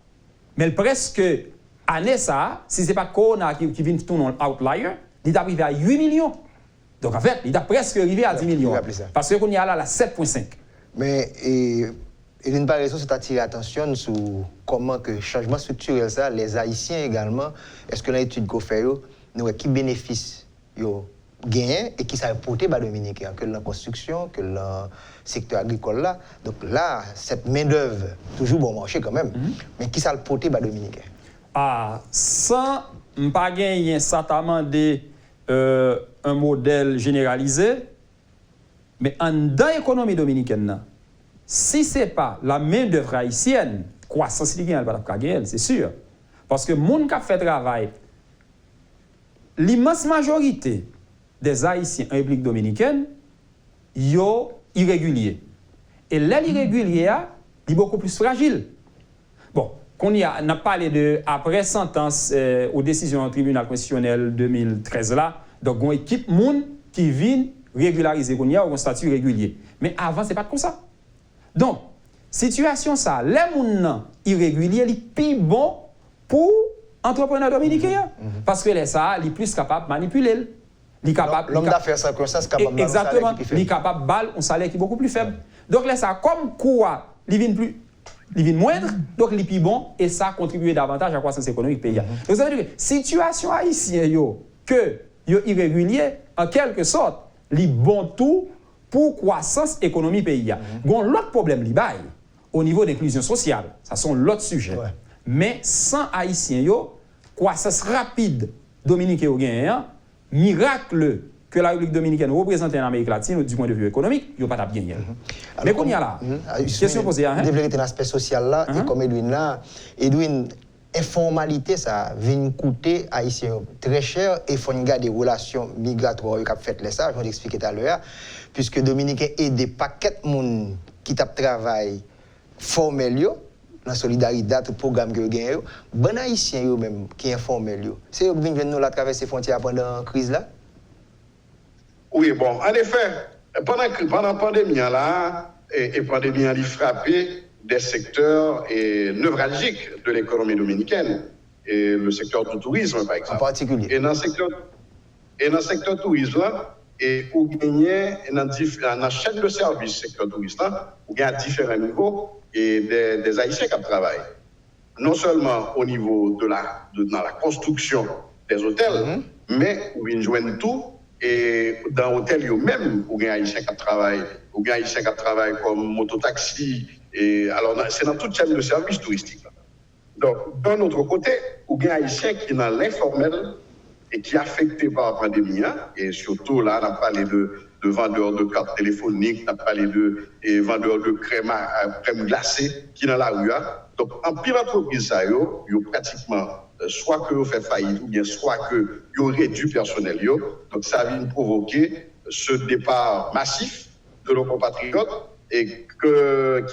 Mais presque année ça, si ce n'est pas Corona qui vient de tourner en outlier, il est arrivé à 8 millions. Donc en fait, il est presque arrivé à 10 millions. Parce qu'on y a là à 7,5. Mais une par raison, c'est attirer l'attention sur comment que changement structurel ça, les Haïtiens également, est-ce que l'étude qu'on fait, nous avons qui bénéfice gagnent et qui ça porté par Dominicain, que la construction, que le secteur agricole là. Donc là, cette main-d'œuvre, toujours bon marché quand même, mais qui ça le porté par Dominicain? Ah, sans pas gagner certainement un modèle généralisé, mais en dans l'économie dominicaine, si ce n'est pas la main-d'œuvre haïtienne, croissance qui gagne, pas gagner, c'est sûr. Parce que les gens qui fait travail, l'immense majorité des Haïtiens en République dominicaine, ils sont irréguliers. Et l'irrégulier est beaucoup plus fragile. Bon, on a parlé de, après sentence aux décisions du tribunal constitutionnel 2013 là, donc une équipe moun qui vient régulariser qu'on y a un statut régulier. Mais avant, ce n'est pas comme ça. Donc, situation ça, les moun irréguliers, ils sont plus bons pour entrepreneurs dominicains. Parce que les ça, ils sont plus capables de manipuler. L'homme d'affaires sans conscience capable de exactement, il est capable de baller un salaire qui est beaucoup plus faible. Donc là, ça, comme quoi, il vient moindre, donc il est plus bon, et ça contribue davantage à la croissance économique pays. Donc ça veut dire que la situation haïtienne, que irrégulier, en quelque sorte, il est bon tout pour la croissance économique pays. L'autre problème, au niveau de l'inclusion sociale, ça sont l'autre sujet. Ouais. Mais sans haïtiens, croissance rapide Dominique au gain, miracle que la République dominicaine représente en Amérique latine du point de vue économique, il n'y a pas de bien. Mais qu'on y a là, question posée. Développer un aspect social là, et comme Edwin là, informalité, ça vient coûter haïtiens très cher et il faut garder des relations migratoires qui ont fait les ça, je vais l'expliquer tout à l'heure, puisque Dominique aide des paquets de monde qui travaillent formel dans la solidarité, tout programme que vous avez, bon haïtiens même qui informel, c'est eux qui viennent nous traverser les frontières pendant la crise là? Oui, bon, en effet, pendant la pandémie là, et pandémie a frappé des secteurs névralgiques de l'économie dominicaine, et le secteur du tourisme par exemple. En particulier. Et dans le secteur tourisme là, et où gagner dans la chaîne de services secteur tourisme là, où il y a différents niveaux et des Haïtiens qui travaillent. Non seulement au niveau dans la construction des hôtels, mais où ils joignent tout. Et dans l'hôtel, même, où il y a des Haïtiens qui travaillent, où il y a des Haïtiens qui travaillent comme mototaxi. Et alors, c'est dans toute chaîne de services touristiques. Donc, d'un autre côté, où il y a des Haïtiens qui sont dans l'informel, et qui est affecté par la pandémie, hein, et surtout là, on a parlé de vendeurs de cartes téléphoniques, on a parlé de vendeurs de crème glacée qui dans la rue. Hein. Donc, en pile entreprise, ça, yo pratiquement, soit que vous fait faillite, ou bien soit que vous réduit personnel. Donc, ça vient provoquer ce départ massif de nos compatriotes et qui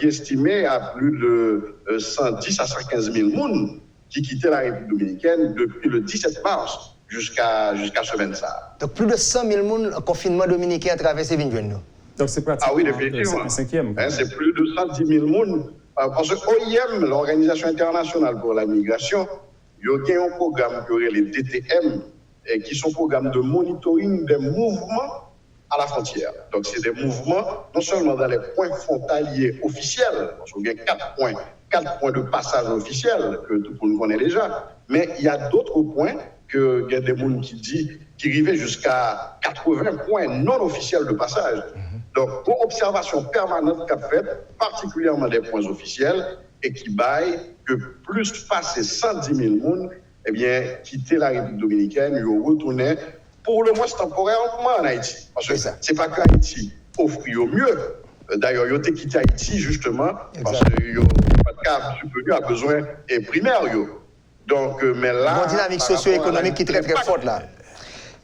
est estimé à plus de 110 à 115 000 personnes qui quittaient la République dominicaine depuis le 17 mars jusqu'à ce 25. Donc plus de 100 000 personnes en confinement dominicain à travers ces 20 nous. Donc c'est pratiquement oui, définitivement. un cinquième. C'est plus de 110 000 personnes. Parce que l'OIM, l'Organisation internationale pour la migration, il y a un programme qui aurait les DTM, qui sont programmes de monitoring des mouvements à la frontière. Donc, c'est des mouvements, non seulement dans les points frontaliers officiels, parce qu'il y a 4 points de passage officiels que tout le monde connaît déjà, mais il y a d'autres points qu'il y a des gens qui arrivaient jusqu'à 80 points non officiels de passage. Donc, pour observation permanente qu'a fait, particulièrement des points officiels, et qui baillent que plus passer 110 000 personnes, eh bien, quitter la République dominicaine, ils retournaient pour le moins temporairement en Haïti. Parce que c'est pas qu'Haïti offre au mieux. D'ailleurs, ils ont quitté Haïti justement parce qu'ils n'ont pas de cas subvenu à besoin primaires. Donc, mais là. Une dynamique socio-économique qui est très très forte là.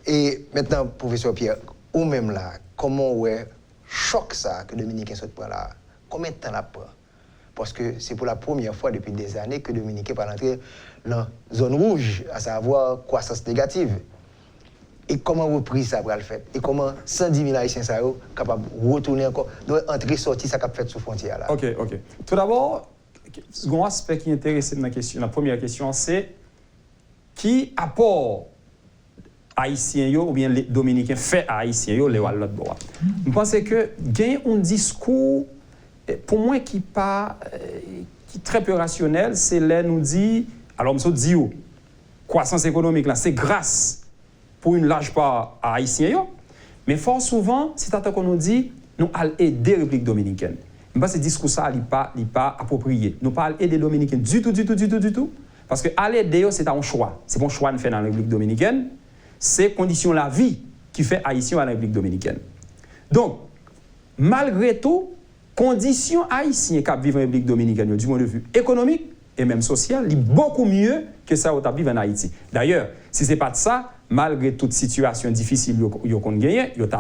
Et maintenant, professeur Pierre, ou même là, comment ouais choc ça que Dominicain se prend là? Combien de temps là prend? Parce que c'est pour la première fois depuis des années que Dominicain va entrer dans la zone rouge, à savoir croissance négative. Et comment reprise ça va le faire? Et comment 110 000 Haïtiens sont capables de retourner encore, de entrer, sortir, ça va faire sous frontière là? Ok. Tout d'abord, le second aspect qui est intéressant dans la première question, c'est qui apport Haïtiens ou bien les Dominicains fait à Haïtiens les l'autre bord. Je pense que gain un discours pour moi qui est très peu rationnel, c'est là nous dit alors nous dit croissance économique là, c'est grâce pour une large part à Haïtiens, mais fort souvent, c'est à qu'on nous dit, nous allons aider la République dominicaine. Mais ce discours ça n'est pas approprié. Nous pas aider les Dominicains du tout. Parce que aller aider, c'est un choix. C'est bon choix de faire dans la République dominicaine. C'est condition de la vie qui fait Haïtien à la République dominicaine. Donc, malgré tout, conditions haïtiennes qui vivent en République dominicaine, du point de vue économique et même social, est beaucoup mieux que ça qui vivent en Haïti. D'ailleurs, si ce n'est pas de ça, malgré toute situation difficile qu'ils ont gagné, ils sont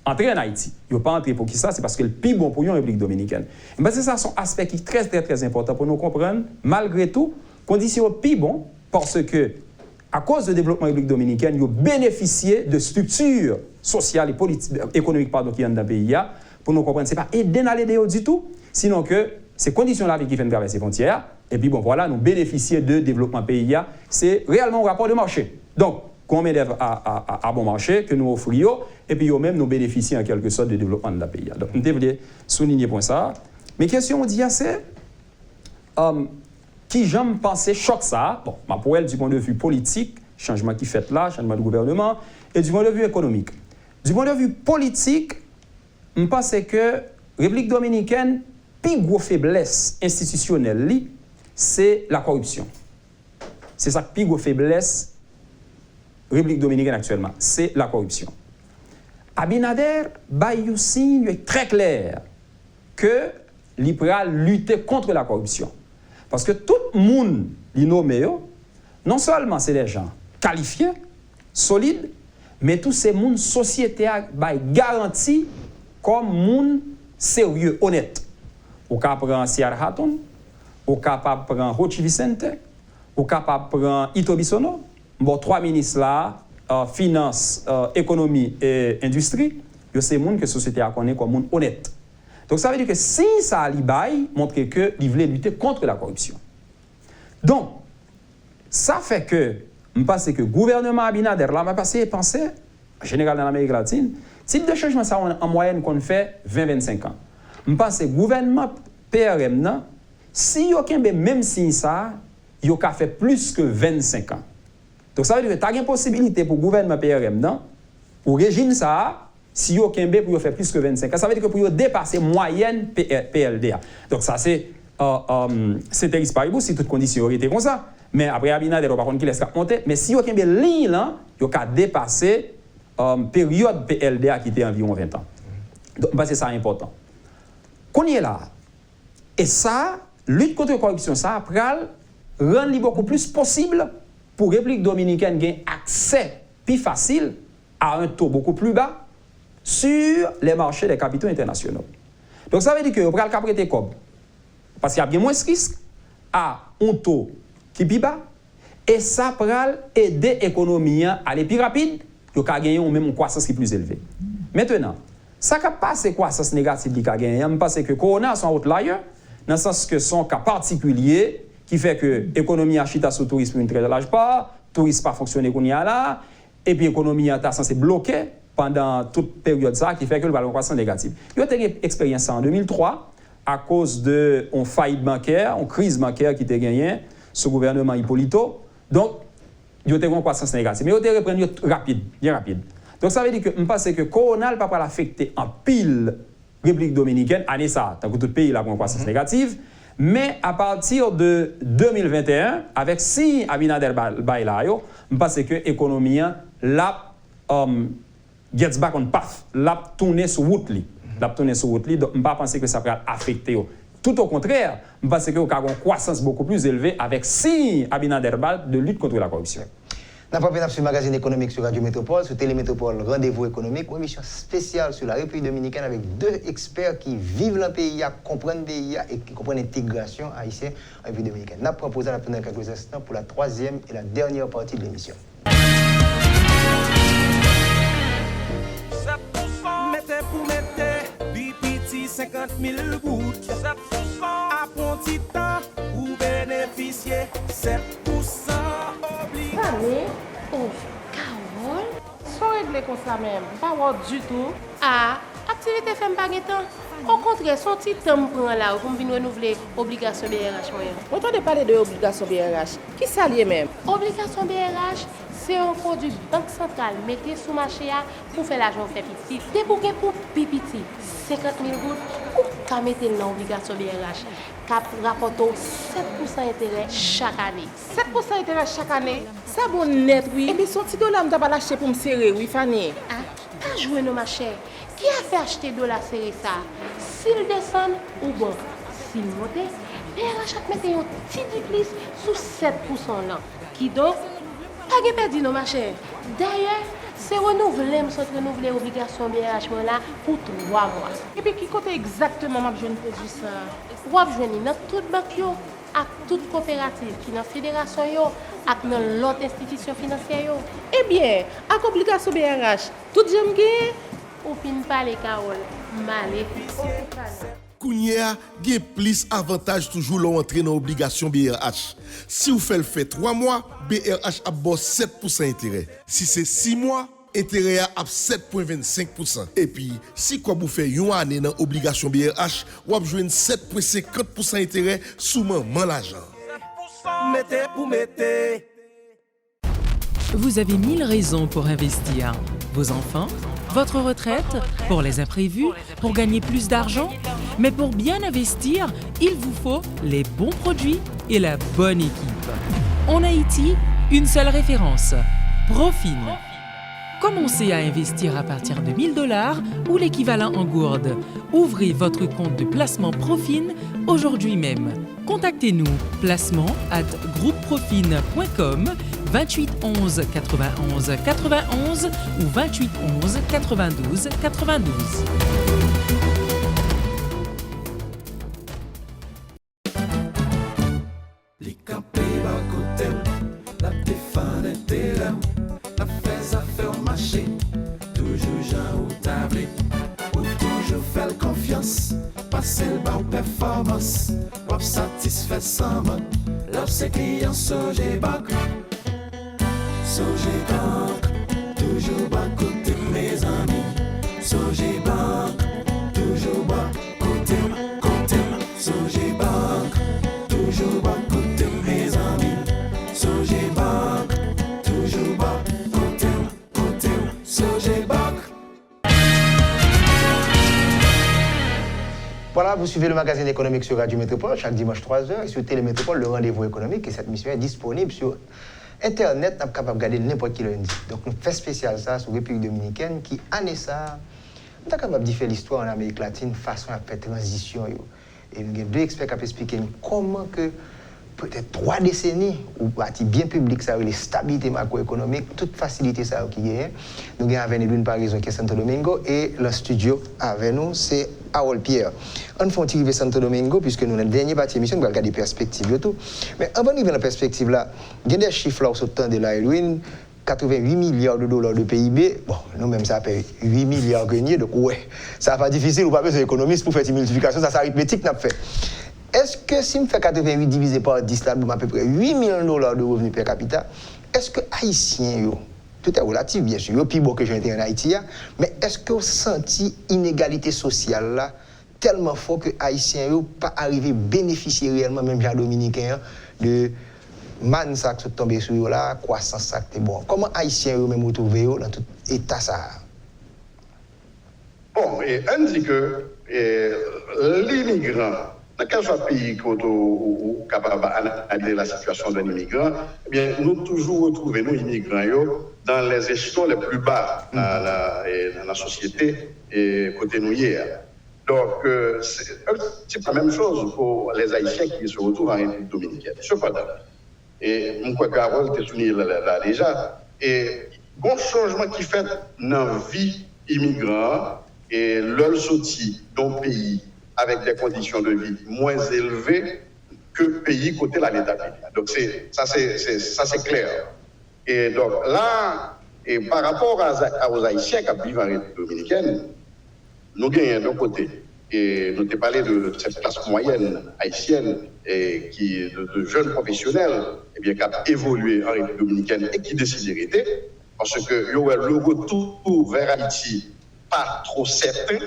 entrés en Haïti. Ils n'ont pas entré pour qui ça, c'est parce que le plus bon pour eux en République dominicaine. Mais c'est ça son aspect qui est très, très, très important pour nous comprendre. Malgré tout, conditions plus bon parce que, à cause du développement de la République dominicaine, ils ont bénéficié de structures sociales et politiques, économiques qui sont dans le pays. Pour nous comprendre, ce n'est pas aider à l'aider du tout, sinon que ces conditions-là qui viennent traverser les frontières, et puis bon, voilà, nous bénéficier de développement pays, c'est réellement un rapport de marché. Donc, combien d'œuvres à bon marché que nous offrions, et puis nous-mêmes, nous bénéficions en quelque sorte de développement de la pays. Donc, nous devons souligner pour ça. Mais question, on dit, c'est qui j'aime penser choc ça, bon, pour elle, du point de vue politique, changement qui fait là, changement de gouvernement, et du point de vue économique. Du point de vue politique, je pense que la République dominicaine, plus grosse faiblesse institutionnelle, c'est la corruption. C'est ça, plus grosse faiblesse République dominicaine actuellement, c'est la corruption. Abinader a un signe très clair que l'IPRA lutter contre la corruption. Parce que tout le monde qui nommé, non seulement c'est des gens qualifiés, solides, mais tous ces gens société garantis comme monde sérieux, honnête. Au cas prend Sierra Hatton, au cas prend Rochi Vicente, au cas prend Ito Bisono, bon, 3 ministres là, finance, économie et industrie, c'est des gens que la société a connu comme monde honnête. Donc ça veut dire que si ça a montre que il voulait lutter contre la corruption. Donc, ça fait que, je pense que le gouvernement Abinader, là, m'a passé penser, en général dans l'Amérique latine, type de changement ça en moyenne qu'on fait 20-25 ans. Je pense que le gouvernement PRM, si vous avez même si ça, il a fait plus que 25 ans. Donc ça veut dire que tu as une possibilité pour le gouvernement PRM, pour le régime ça, si vous avez pour faire plus que 25 ans, ça veut dire que pour dépasser moyenne PLDA. Donc ça c'est Ceteris paribus, si toutes conditions auraient été comme ça. mais après Abinader, par contre, qui laisse monter. Mais si vous avez une ligne là, vous avez dépassé période PLDA qui était environ 20 ans. Donc, c'est ça important. Qu'on y est là. Et ça, lutte contre la corruption, ça rend beaucoup plus possible pour la République dominicaine gagner accès plus facile à un taux beaucoup plus bas sur les marchés des capitaux internationaux. Donc ça veut dire que vous pouvez prêter comme parce qu'il y a bien moins de risques à un taux qui est plus bas et ça peut aider l'économie à aller plus rapide pour gagner même une croissance qui est plus élevée. Maintenant, ça ne pas c'est croissance négative qui a gagné, parce que Corona sont outlier dans le sens que son cas particulier qui fait que l'économie a chuté sur le tourisme pour une très large part, le tourisme n'a pas fonctionné qu'on y a là, et puis l'économie est censée bloquer pendant toute période ça qui fait que le ballon croissance négative. Il y a eu une expérience en 2003 à cause de une faillite bancaire, une crise bancaire qui était gagnée sous le gouvernement Hippolito. Donc, il y a eu une croissance négative. Mais il y a eu une rapide, bien rapide. Donc ça veut dire que je pense que Corona ne va pas l'affecter en pile République dominicaine, année ça, tant que tout le pays a une croissance négative. Mais à partir de 2021, avec si Abinader Bailayo, je pense que l'économie l'a gets back on path, l'a tourné sur route. Donc je ne pense pas que ça va affecter. Tout au contraire, je pense que vous avez une croissance beaucoup plus élevée avec si Abinader de lutte contre la corruption. N'a pas sur le magazine économique sur Radio Métropole, sur Télémétropole, rendez-vous économique, une émission spéciale sur la République dominicaine avec deux experts qui vivent le pays, comprennent le pays et qui comprennent l'intégration haïtienne en République dominicaine. N'a proposé la pendant quelques instants pour la troisième et la dernière partie de l'émission. Mettez pour mettre, BPT 50 000 gouttes. À bon petit temps, vous bénéficiez 7% obligé. Oh, Carole, sans régler comme ça même, pas du tout. Ah, activité fait pas de temps. Au contraire, son petit temps prend là pour venir renouveler l'obligation BRH. Vous entendez parler de l'obligation BRH. Qui s'allie même? Obligation BRH, c'est un produit banque centrale mettez sous marché pour faire l'argent fait petit. Dès pour pipiti, 50 000 gouttes, pour mettre dans l'obligation BRH, cap rapporte 7% d'intérêt chaque année. 7% d'intérêt chaque année? Ça bon net, oui. Et puis son petit dollar, je vais l'acheter pour me serrer, oui, Fanny. Ah, pas jouer nos marchés. Qui a fait acheter de la série ça? S'il descend ou bon, s'il monte, BRH a mis un petit déplice sous 7% là. Qui donc, pas de perdu nos marchés. D'ailleurs, c'est renouvelé l'obligation BRH là pour 3 mois. Et puis qui compte exactement ma jeune produit ça? Vous avez dans toute banque, à toute coopérative qui est dans la fédération, et dans l'autre institution financière. Eh bien, avec l'obligation BRH, tout j'aime gagner. Ou pin pas les Carole, malé. Kounia, il y a plus avantage toujours l'entrée dans l'obligation BRH. Si vous faites le fait 3 mois, BRH a 7% intérêt. Si c'est 6 mois, intérêt à 7,25%. Et puis, si vous faites une année dans l'obligation BRH, vous avez 7,50% intérêt sous maman l'argent. Mettez pour mettez. Vous avez 1000 raisons pour investir. Vos enfants, votre retraite, pour les imprévus, pour gagner plus d'argent. Mais pour bien investir, il vous faut les bons produits et la bonne équipe. En Haïti, une seule référence, Profine. Commencez à investir à partir de 1 000 $ ou l'équivalent en gourde. Ouvrez votre compte de placement Profine aujourd'hui même. Contactez-nous, placement@groupeprofine.com, 28 11 91 91 ou 28 11 92 92. Les campés bas côté, la défense était là, la fais à faire marcher, toujours Jean ou tablé, ou toujours faire confiance, passer le bas performance, ou satisfait sans mode, l'offre ses clients Sogé Bank, Sogé Bank, toujours bas côté mes amis, Sogé Bank, toujours bas côté, Sogé Bank, toujours bas côté mes amis, Sogé Bank, toujours bas côté, Sogé Bank. Voilà, vous suivez le magazine économique sur Radio Métropole chaque dimanche 3h et sur Télémétropole, le rendez-vous économique. Et cette mission est disponible sur Internet, nous sommes capables de regarder n'importe qui lundi. Donc, nous faisons spécial ça sur la République dominicaine qui, année ça, nous sommes capables de faire l'histoire en Amérique latine façon à faire transition. Et nous avons deux experts qui peuvent expliquer comment que peut-être 3 décennies, ou parti bien public, ça les stabilité macroéconomique, toute facilité ça qui est. Nous avons avec nous une par raison qui est Santo Domingo et le studio avec nous, c'est Harold Pierre. On fait un petit Santo Domingo, puisque nous, dans la dernière partie de l'émission, nous allons regarder des perspectives et tout. Mais avant d'arriver dans la perspective là, il y a des chiffres là au temps de la Edwin, 88 milliards de dollars de PIB. Bon, nous-mêmes, ça fait 8 milliards gagnés, donc ouais, ça va pas difficile, ou pas besoin d'économiste pour faire une multiplication, ça c'est arithmétique n'a fait. Est-ce que si on fait 88 divisé par 10, là, à peu près 8 millions de dollars de revenus per capita, est-ce que Haïtiens, tout est relatif bien sûr, plus beau que j'ai été en Haïti, mais est-ce que vous sentez inégalité sociale là, tellement fort que Haïtiens n'ont pas arrivé à bénéficier réellement, même les Dominicains, de man ça qui sont tombés sur eux là, croissance ça qui est bon. Comment Haïtiens eux même retrouver dans tout état ça? Bon, et on dit que l'immigrant, dans quel soit pays qui est capable d'analyser la situation d'un immigrant, eh bien, nous toujours retrouvons nos immigrants dans les échelons les plus bas dans la société et côté nous hier. Donc, c'est la même chose pour les Haïtiens qui se retrouvent en République dominicaine. Cependant, et mon quoi Carole t'es souligné là déjà, et bon changement qui fait dans la vie immigrant et leur sortie d'un pays avec des conditions de vie moins élevées que le pays côté la l'État. Donc ça c'est clair. Et donc là, et par rapport aux Haïtiens qui vivent en République dominicaine, nous gagnons d'un côté. Et nous avons parlé de cette classe moyenne haïtienne et de jeunes professionnels qui ont évolué en République dominicaine et qui décident d'arrêter parce que le retour vers Haïti pas trop certain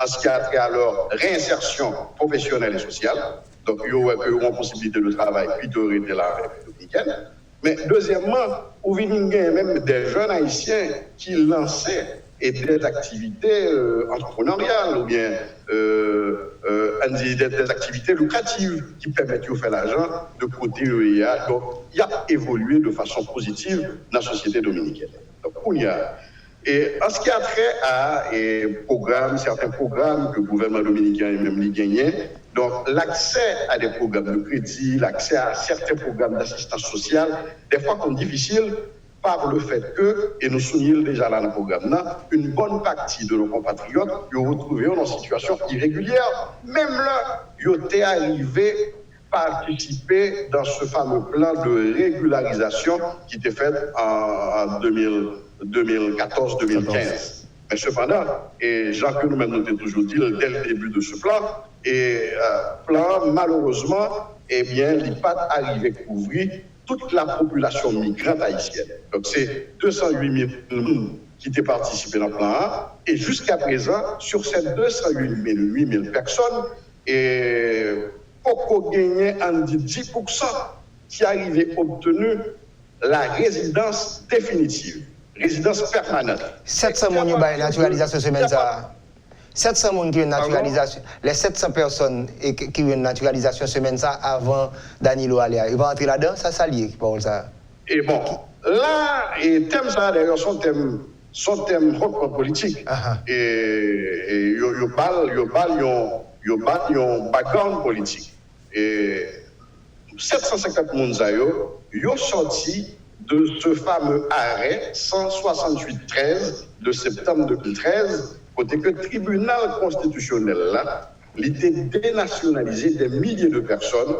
en ce qui a trait à leur réinsertion professionnelle et sociale. Donc, ils auront possibilité de travail puis de rester la République dominicaine. Mais deuxièmement, vous avez même des jeunes haïtiens qui lançaient des activités entrepreneuriales ou bien des activités lucratives qui permettent de faire l'argent de côté EIA. Donc, il a évolué de façon positive dans la société dominicaine. Donc, il y a. Et en ce qui a trait à certains programmes que le gouvernement dominicain même gagné, donc l'accès à des programmes de crédit, l'accès à certains programmes d'assistance sociale, des fois comme difficile par le fait que, et nous soulignons déjà là dans le programme, une bonne partie de nos compatriotes ont retrouvé en situation irrégulière. Même là, ils étaient arrivés à participer dans ce fameux plan de régularisation qui était fait en 2014-2015. Mais cependant, et Jacques nous-mêmes nous avons toujours dit dès le début de ce plan, malheureusement, eh bien, il n'est pas arrivé à couvrir toute la population migrante haïtienne. Donc c'est 208 000 personnes qui étaient participées dans le plan A. Et jusqu'à présent, sur ces 208 000 personnes, et beaucoup gagné en 10% qui arrivaient obtenu la résidence définitive, résidence permanente. 700 personnes qui ont naturalisation semaine ça. 700 personnes qui ont une naturalisation, les 700 personnes qui ont une naturalisation semaine ça avant Danilo Aléa, ils vont entrer là-dedans, ça s'allie, Paul ça. Et bon, là, et thème ça d'ailleurs, son thème hautement politique. Et il parle un background politique. Et 750 personnes ont sorti de ce fameux arrêt 168-13 de septembre 2013, côté que le tribunal constitutionnel là, il était dénationalisé des milliers de personnes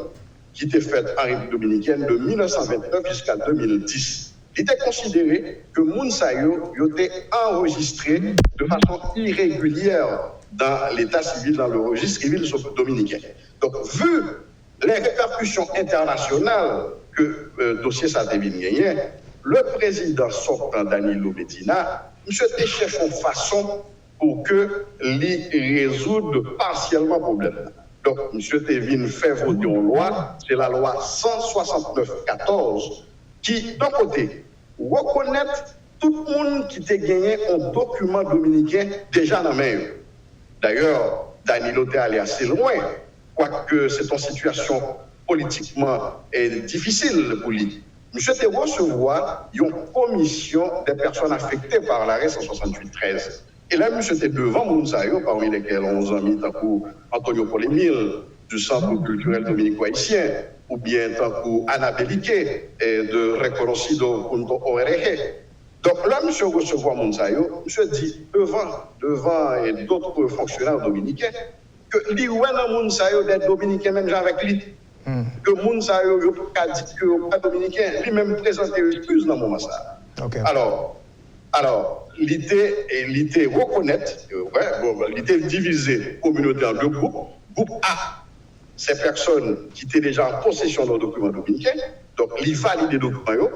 qui étaient faites en République dominicaine de 1929 jusqu'à 2010. Il était considéré que Mounsayo était enregistré de façon irrégulière dans l'état civil, dans le registre civil dominicain. Donc, vu les répercussions internationales que le dossier Sadevin gagnait, le président sortant Danilo Medina, monsieur cherche une façon pour que les résoudre partiellement le problème. Donc, monsieur Tevin fait voter une loi, c'est la loi 169-14, qui, d'un côté, reconnaît tout le monde qui a gagné un document dominicain déjà dans la main. D'ailleurs, Danilo est allé assez loin, quoique c'est une situation politiquement difficile pour lui. Monsieur te recevoir une commission des personnes affectées par l'arrêt 168-13. Et là, monsieur était devant Mounsayo, parmi lesquels 11 amis, tant que Antonio Polémil, du Centre culturel dominico-haïtien, ou bien tant que Anna Beliquet, de Reconocido Punto ORG. Donc là, monsieur recevoir Mounsayo, monsieur dit devant et d'autres fonctionnaires dominicains, que l'Iouana Mounsayo d'être dominicain, même avec lui. Que Mounsayo, il a dit que le pas dominicain, lui-même présenté excuse dans le moment ça. Okay. Alors, l'idée reconnaître, l'idée diviser la communauté en deux groupes. Groupe A, ces personnes qui étaient déjà en possession de documents dominicains, donc ils valident les documents.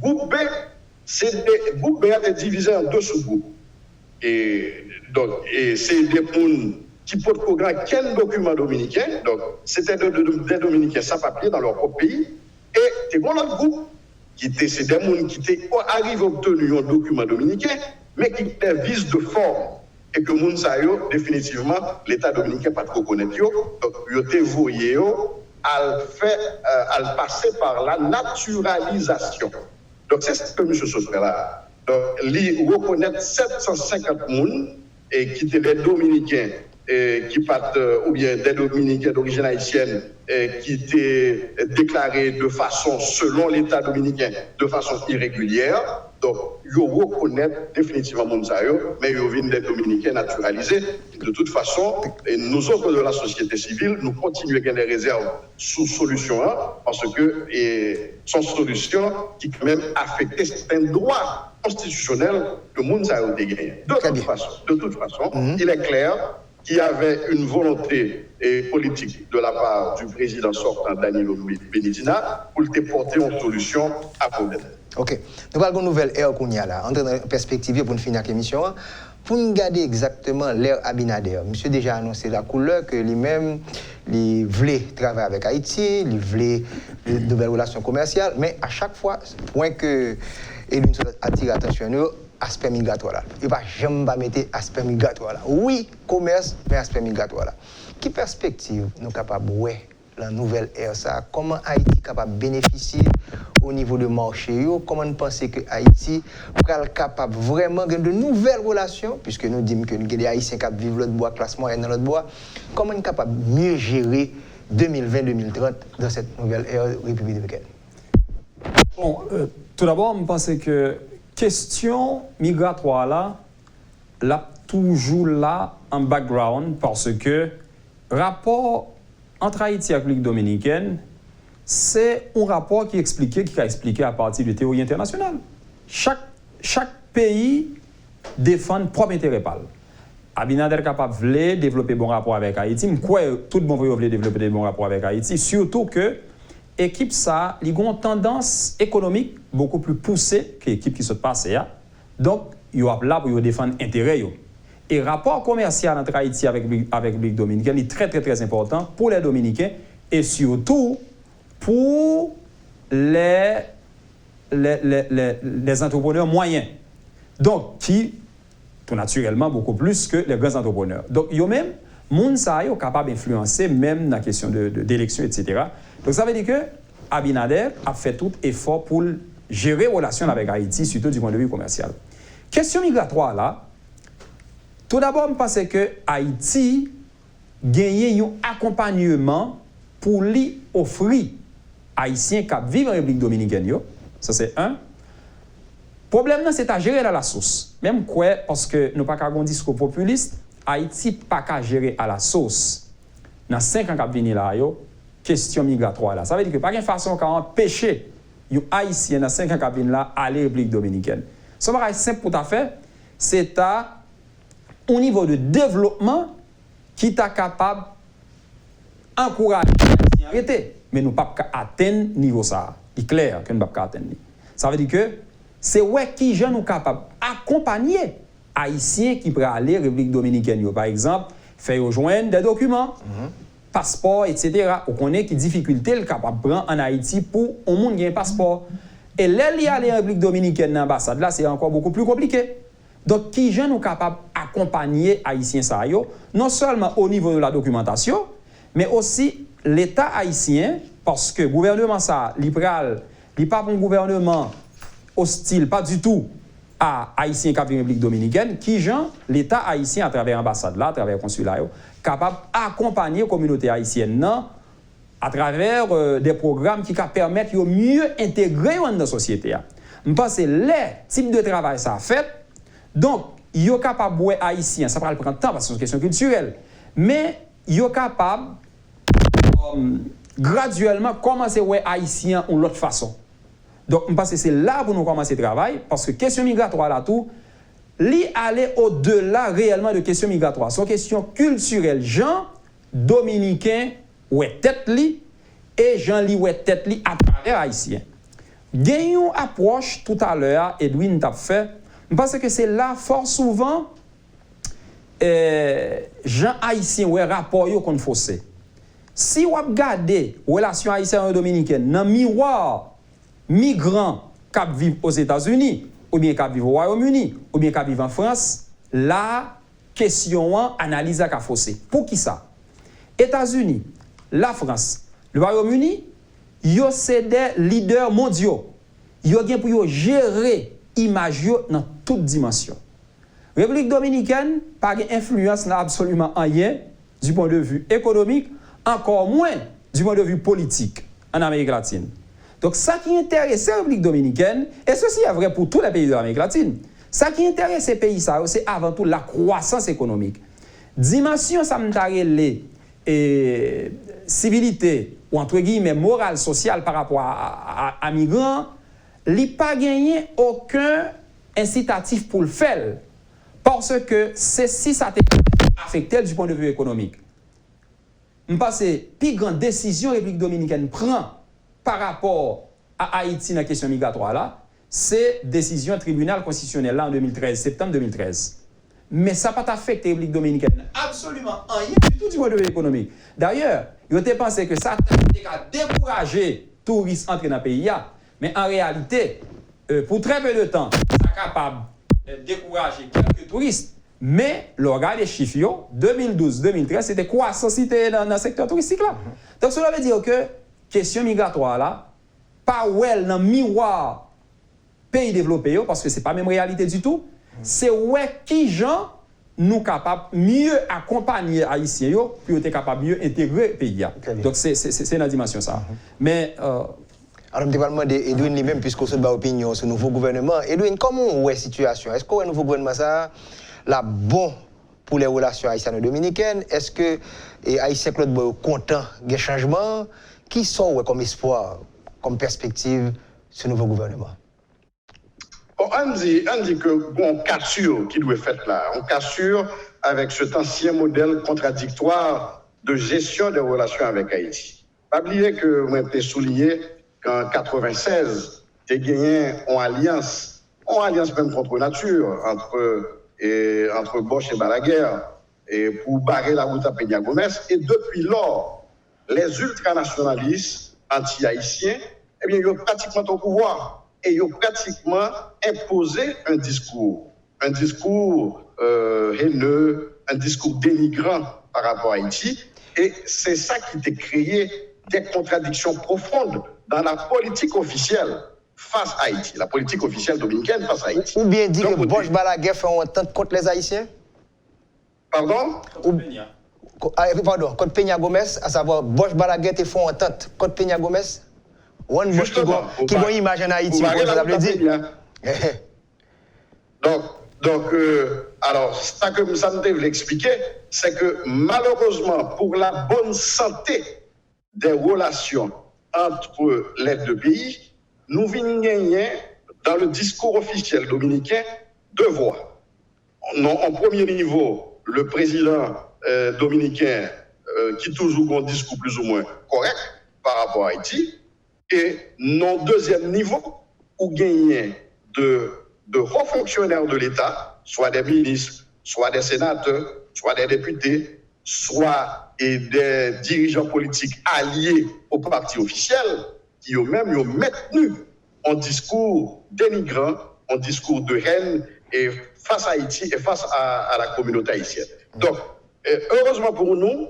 Groupe B, groupe B a été divisé en deux sous-groupes. Et c'est des personnes qui portent au grand quel document dominicain, donc c'était des Dominicains sans papier dans leur propre pays, et c'est un autre groupe c'est des gens qui arrivent à obtenir un document dominicain, mais qui étaient vices de forme, et que Mounsayo, définitivement, l'État dominicain pas trop connaît, donc ils ont été voyés à le passer par la naturalisation. Donc c'est ce que M. Sostre là. Donc, il reconnaît 750 personnes qui étaient des Dominicains, qui partent, ou bien des Dominicains d'origine haïtienne, qui étaient déclarés de façon, selon l'État dominicain, de façon irrégulière. Donc, ils reconnaissent définitivement Mounsayo, mais ils viennent des Dominicains naturalisés. De toute façon, et nous autres de la société civile, nous continuons à gagner des réserves sous solution 1, parce que sont solutions qui quand même affectent certains droits constitutionnels que Mounsayo a gagné. De toute façon, il est clair qu'il y avait une volonté politique de la part du président sortant Danilo Medina pour porter une solution à problème. Ok. Nous avons une nouvelle ère qu'on y a là. Entrer dans perspective pour nous finir l'émission. Pour nous garder exactement l'ère Abinader. Monsieur a déjà annoncé la couleur que lui-même, il voulait travailler avec Haïti, il voulait de nouvelles relations commerciales, mais à chaque fois, point que il attire l'attention, aspect migratoire là. Il ne va jamais mettre aspect migratoire là. Oui, commerce, mais aspect migratoire là. Quelle perspective nous sommes capables de voir la nouvelle ère ça? Comment Haïti est capable de bénéficier au niveau du marché? Comment nous pensons que Haïti est capable vraiment de nouvelles relations, puisque nous disons que les Haïtiens qui vivent l'autre bois, classe moyenne dans l'autre bois, comment nous sommes capables de mieux gérer 2020-2030 dans cette nouvelle ère République dominicaine? Bon, tout d'abord, je pense que question migratoire là toujours là en background parce que rapport entre Haïti et la République dominicaine, c'est un rapport qui a expliqué à partir de théorie internationale. Chaque pays défend propre intérêt. Abinader est capable de développer bon rapport avec Haïti. Je crois que tout le monde veut développer des bons rapports avec Haïti, surtout que l'équipe ça, ils ont une tendance économique beaucoup plus poussée que l'équipe qui se passe là. Donc, ils sont là pour défendre l'intérêt. Et le rapport commercial entre Haïti avec la République dominicaine est très, très, très important pour les Dominicains et surtout pour les entrepreneurs moyens. Donc, qui, tout naturellement, beaucoup plus que les grands entrepreneurs. Donc, eux-mêmes, les gens sont capables d'influencer même dans la question d'élection, etc. Donc, ça veut dire que Abinader a fait tout effort pour gérer les relations avec Haïti, surtout du point de vue commercial. Question migratoire, là, tout d'abord, je pense que Haïti gagne un accompagnement pour lui offrir Haïtiens qui vivent en République dominicaine. Ça, c'est un. Le problème, c'est à gérer à la source. Même quoi, parce que nous n'avons pas un discours populiste, Haïti n'a pas gérer à la source. Dans 5 ans qui viennent là, question migratoire là. Ça veut dire que pas de façon qu'à empêcher les Haïtiens dans 5 ans qui viennent là aller en République dominicaine. Ce qui est simple pour ta faire, c'est au niveau de développement qui est capable d'encourager les Haïtiens à arrêter. Mais nous ne pouvons pas atteindre ce niveau ça. Il est clair que nous ne pouvons pas atteindre. Ça veut dire que c'est qui gens nous capables d'accompagner Haïtiens qui pourraient aller en République dominicaine. Par exemple, faire rejoindre des documents, passeport, etc. On connaît qui difficulté le capable de prendre en Haïti pour un monde qui a un passeport. Et là, aller en République dominicaine dans l'ambassade, là, c'est encore beaucoup plus compliqué. Donc, qui gens nous capables accompagner Haïtiens ça yo, non seulement au niveau de la documentation, mais aussi l'État haïtien, parce que le gouvernement ça, il n'est pas un gouvernement hostile, pas du tout à Haïtiens qui vivent en République dominicaine, qui genre l'État haïtien à travers l'ambassade là, à travers le consulat, capable d'accompagner la communauté haïtienne non, à travers des programmes qui permettent de mieux intégrer dans la société. Je pense que les types de travail ça a fait, donc ils sont capables de haïtiens, ça va prendre temps parce que c'est une question culturelle, mais ils sont capables graduellement commencer à haïtiens d'une autre façon. Donc, je pense que c'est là pour nous commencer le travail, parce que question migratoire là tout, li aller au-delà réellement de question migratoire. C'est une question culturelle. Jean dominicain ouais tête li et Jean li ouais tête li à travers haïtien. Gagnons approche tout à l'heure, Edwin t'a fait, parce que c'est là fort souvent Jean haïtien ouais rapport yo qu'on faussé. Si vous regardez relation haïtienne dominicaine dans miroir migrants qui vivent aux États-Unis, ou bien qui vivent au Royaume-Uni, ou bien qui vivent en France, la question analyse a faussé. Pour qui ça? États-Unis, la France, le Royaume-Uni, ils sont des leaders mondiaux. Ils ont pour gérer l'image dans toutes dimensions. République dominicaine, pas d'influence n'a absolument rien du point de vue économique, encore moins du point de vue politique en Amérique latine. Donc, ça qui intéresse la République dominicaine, et ceci est vrai pour tous les pays de l'Amérique latine, ça qui intéresse ces pays, c'est avant tout la croissance économique. Dimension, ça me les civilité, ou entre guillemets, morale, sociale par rapport à migrants, il n'y a pas gagné aucun incitatif pour le faire. Parce que c'est si ça t'a affecté du point de vue économique. Je pense que la plus grande décision que la République dominicaine prend par rapport à Haïti dans la question migratoire là, c'est décision tribunal constitutionnel là en 2013, septembre 2013. Mais ça n'a pas affecté la République dominicaine absolument rien du tout du point de vue économique. D'ailleurs, ils ont pensé que ça a découragé les touristes entrer dans le pays, mais en réalité, pour très peu de temps, ça est capable de décourager quelques touristes. Mais le regard des chiffres, 2012-2013, c'était croissance dans le secteur touristique là. Donc cela veut dire que question migratoire là, pas well dans le miroir pays développés, parce que ce n'est pas la même réalité du tout, c'est ouais qui gens nous capables mieux accompagner Haïtiens pour être capables mieux intégrer le pays. Donc c'est la dimension ça. Mais alors, je vais demander Edwin lui-même, puisqu'on se bat opinion sur le nouveau gouvernement. Edwin, comment est la situation? Est-ce que le nouveau gouvernement ça là bon pour les relations haïtiano-dominicaines? Est-ce que Haïtien Claude Boy est content des changements? Qui sont comme espoir, comme perspective, ce nouveau gouvernement? On dit que bon cassure qui doit être faite là, on cassure avec cet ancien modèle contradictoire de gestion des relations avec Haïti. Pas oublier que moi j'ai souligné qu'en 96, tu as gagné une alliance même contre nature entre Bosch et Balaguer et pour barrer la route à Peña Gomez. Et depuis lors, les ultranationalistes anti-haïtiens, eh bien, ils ont pratiquement au pouvoir. Et ils ont pratiquement imposé un discours haineux, un discours dénigrant par rapport à Haïti. Et c'est ça qui a créé des contradictions profondes dans la politique officielle face à Haïti, la politique officielle dominicaine face à Haïti. Ou bien dire que Bosch Balaguer fait une entente contre les Haïtiens? Pardon? Pardon, contre Peña Gomez, à savoir Bosch Balaguer te font entente contre Peña Gomez? One Bosch qui va imaginer en Haïti, ça veut dire. Donc, alors, ça que ça me devait l'expliquer, c'est que malheureusement, pour la bonne santé des relations entre les deux pays, nous venons gagner dans le discours officiel dominicain deux voix. En premier niveau, le président dominicain qui toujours a un discours plus ou moins correct par rapport à Haïti, et non deuxième niveau, où gagner de hauts fonctionnaires de l'État, soit des ministres, soit des sénateurs, soit des députés, soit des dirigeants politiques alliés au parti officiel, qui eux-mêmes ont maintenu un discours dénigrant, un discours de haine et face à Haïti et face à la communauté haïtienne. Donc, heureusement pour nous,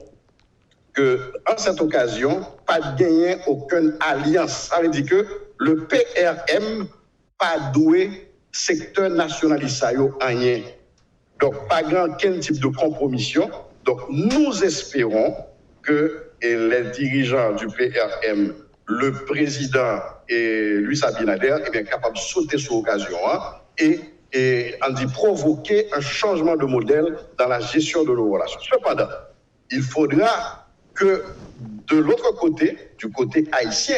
qu'en cette occasion, pas de gagner aucune alliance. Ça veut dire que le PRM pas doué secteur nationaliste en rien. Donc, pas grand type de compromission. Donc, nous espérons que les dirigeants du PRM, le président et Luis Abinader, est bien capable de sauter sur l'occasion et en dit provoquer un changement de modèle dans la gestion de nos relations. Cependant, il faudra que de l'autre côté, du côté haïtien,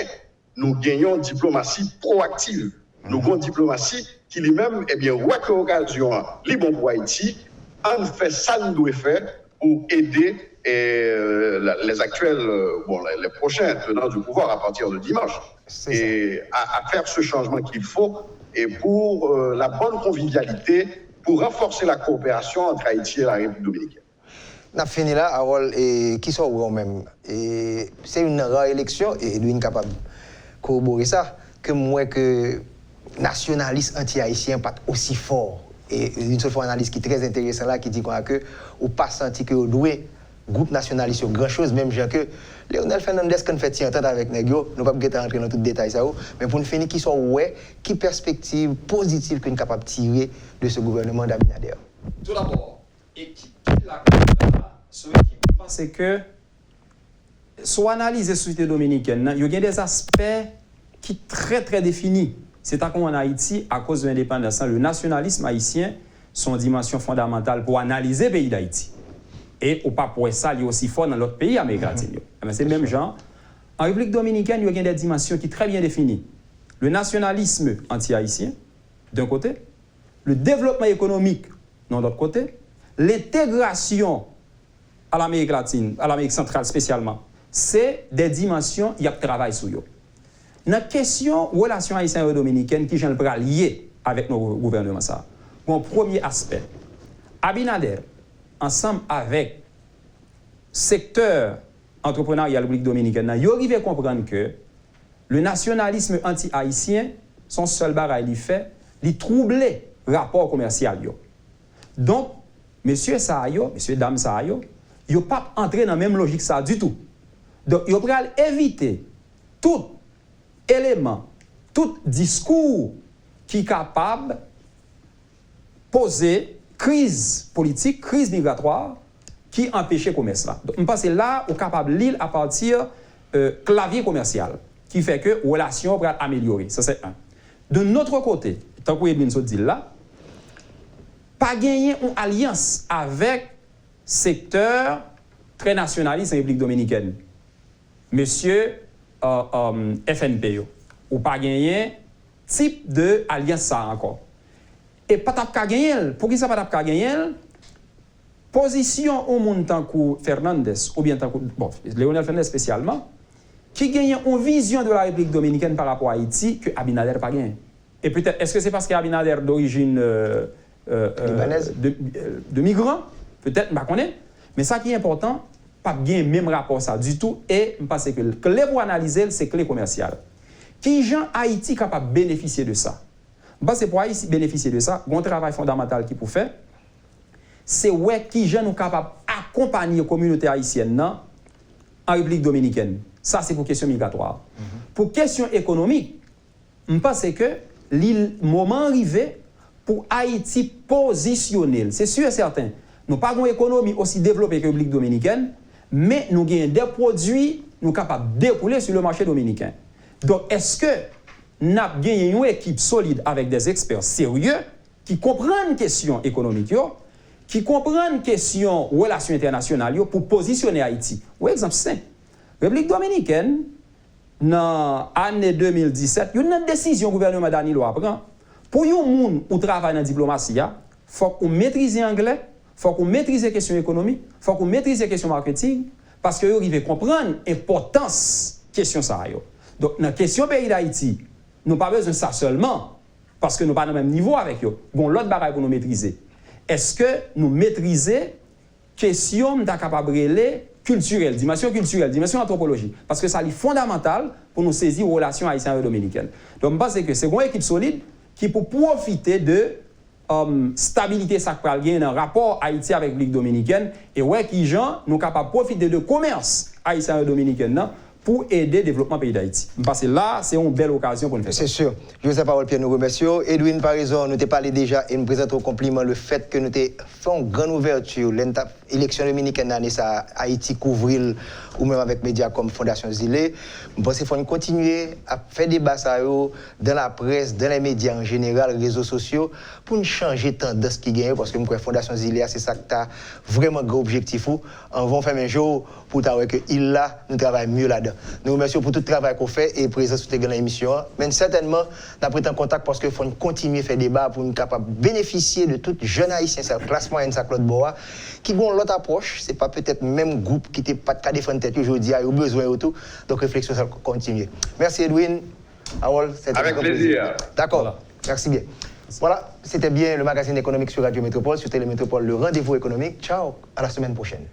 nous gagnions une diplomatie proactive. Nous avons une diplomatie qui lui-même, eh bien, ouais que l'occasion, les bons pour Haïti, en fait ça nous doit faire pour aider les actuels, les prochains tenants du pouvoir à partir de dimanche, à faire ce changement qu'il faut et pour la bonne convivialité, pour renforcer la coopération entre Haïti et la République dominicaine. On a fini là, Harold, et qui sont où même. Et c'est une rare élection, et nous sommes capables de corroborer ça, que moi, que nationaliste anti-haïtien pas aussi fort. Et une seule fois analyse qui est très intéressante là, qui dit que ou pas senti que doué groupe nationaliste sur grand chose, même genre que Léonel Fernandez quand fait entendre avec Negio, nous pas rentrer dans tout détail ça, mais pour nous finir qui sont ouais, qui perspective positive que nous capable tirer de ce gouvernement d'Abinader. Tout d'abord, équipe la qui pense que soit analyser la société dominicaine, il y a des aspects qui sont très très définis. C'est à quoi en Haïti, à cause de l'indépendance, le nationalisme haïtien, son dimension fondamentale pour analyser le pays d'Haïti. Et au pas pour ça, il est aussi fort dans l'autre pays américain. C'est le même genre. En République dominicaine, il y a des dimensions qui sont très bien définies. Le nationalisme anti-haïtien, d'un côté, le développement économique, de l'autre côté, l'intégration à l'Amérique latine, à l'Amérique centrale spécialement, c'est des dimensions qui travaillent sur eux. Dans la question relation haïtienne-dominicaine qui j'en le lié avec nos gouvernements, ça. Mon premier aspect, Abinader, ensemble avec le secteur entrepreneurial de la République dominicaine, il arrive à comprendre que le nationalisme anti-haïtien, son seul barrage, il fait, il trouble le rapport commercial. Donc, messieurs Sahayo, messieurs dames Sahayo, ils ne sont pas entrés dans la même logique ça du tout. Donc, ils vont éviter tout élément, tout discours qui est capable de poser crise politique, crise migratoire, qui empêche le commerce là. Donc, on passe là au capable l'île à partir clavier commercial, qui fait que la relation va améliorer. Ça, c'est un. De notre côté, tant que Edwin dit là, pas gagner une alliance avec secteur très nationaliste en République dominicaine. Monsieur FNP, ou pas gagner type de alliance ça encore. Et pas tap gagner. Pour qui ça pas tap gagner? Position au monde tant que Fernandez ou bien tant que Léonel Fernandez spécialement, qui gagne une vision de la République dominicaine par rapport à Haïti que Abinader pas gagné. Et peut-être est-ce que c'est parce qu'Abinader d'origine libanaise de migrants? Peut-être, je ne sais pas. Mais ça qui est important, pas bien même rapport ça du tout. Et je pense que le clé pour analyser, c'est clé commerciale. Qui gens Haïti capable de bénéficier de ça? Parce que pour Haïti bénéficier de ça, un travail fondamental qui peut faire, c'est ouais qui gens nous capable d'accompagner la communauté haïtienne en République dominicaine. Ça, c'est pour question migratoire. Pour question économique, je pense que le moment arrivé pour Haïti positionner. C'est sûr et certain. Nous n'avons pas une économie aussi développée que la République dominicaine, mais nous avons des produits nous sommes capables de découler sur le marché dominicain. Donc, est-ce que nous avons une équipe solide avec des experts sérieux qui comprennent les questions économiques, qui comprennent les questions relations internationales pour positionner Haïti? Un exemple simple. La République dominicaine, dans l'année 2017, il y a une décision du gouvernement Danilo à prendre. Pour les gens qui travaillent dans la diplomatie, il faut qu'on maîtrise l'anglais, il faut qu'on maîtrise les questions économiques, il faut qu'on maîtrise les questions marketing, parce que vous arrivez à comprendre l'importance de la question. Donc, dans la question pays d'Haïti, nous n'avons pas besoin de ça seulement, parce que nous sommes pas dans le même niveau avec eux. Bon, l'autre bagaille pour nous maîtriser. Est-ce que nous maîtrisons la question de la capacité culturelle, dimension anthropologique? Parce que ça est fondamental pour nous saisir les relations haïtiennes et dominicaines. Donc, je pense que c'est une équipe solide qui peut profiter de stabilité ça va gagner dans rapport Haïti avec République dominicaine et ouais qui gens nous capables profiter de commerce haïtien et dominicain pour aider le développement du pays d'Haïti. Parce que là, c'est une belle occasion pour nous faire ça. C'est sûr. Joseph Parole Pierre, nous remercions. Edwin, par raison, nous t'ai parlé déjà et nous présentons au compliment le fait que nous t'ai fait une grande ouverture. L'élection dominicaine d'année, ça Haïti couvrir ou même avec médias comme Fondation Zile. Je pense qu'il faut continuer à faire débat ça dans la presse, dans les médias en général, les réseaux sociaux, pour nous changer tendance qui gagne. Parce que la Fondation Zile, c'est ça que tu as vraiment gros objectif. On va faire un jour pour t'avoir que il là, nous travaillons mieux là-dedans. Nous remercions pour tout le travail qu'on fait et présence sur l'émission. Mais certainement, nous avons pris en contact parce qu'il faut continuer à faire débat pour nous capables de bénéficier de tout jeune haïtien, sa classe moyenne, sa Claude Boa, qui ont l'autre approche. Ce n'est pas peut-être le même groupe qui n'était pas de cas défendre tête aujourd'hui, il y a besoin de tout. Donc, réflexion, ça continue. Merci Edwin. Avec plaisir. D'accord. Voilà. Merci bien. Voilà, c'était bien le magazine économique sur Radio Métropole, sur Télé Métropole, le rendez-vous économique. Ciao, à la semaine prochaine.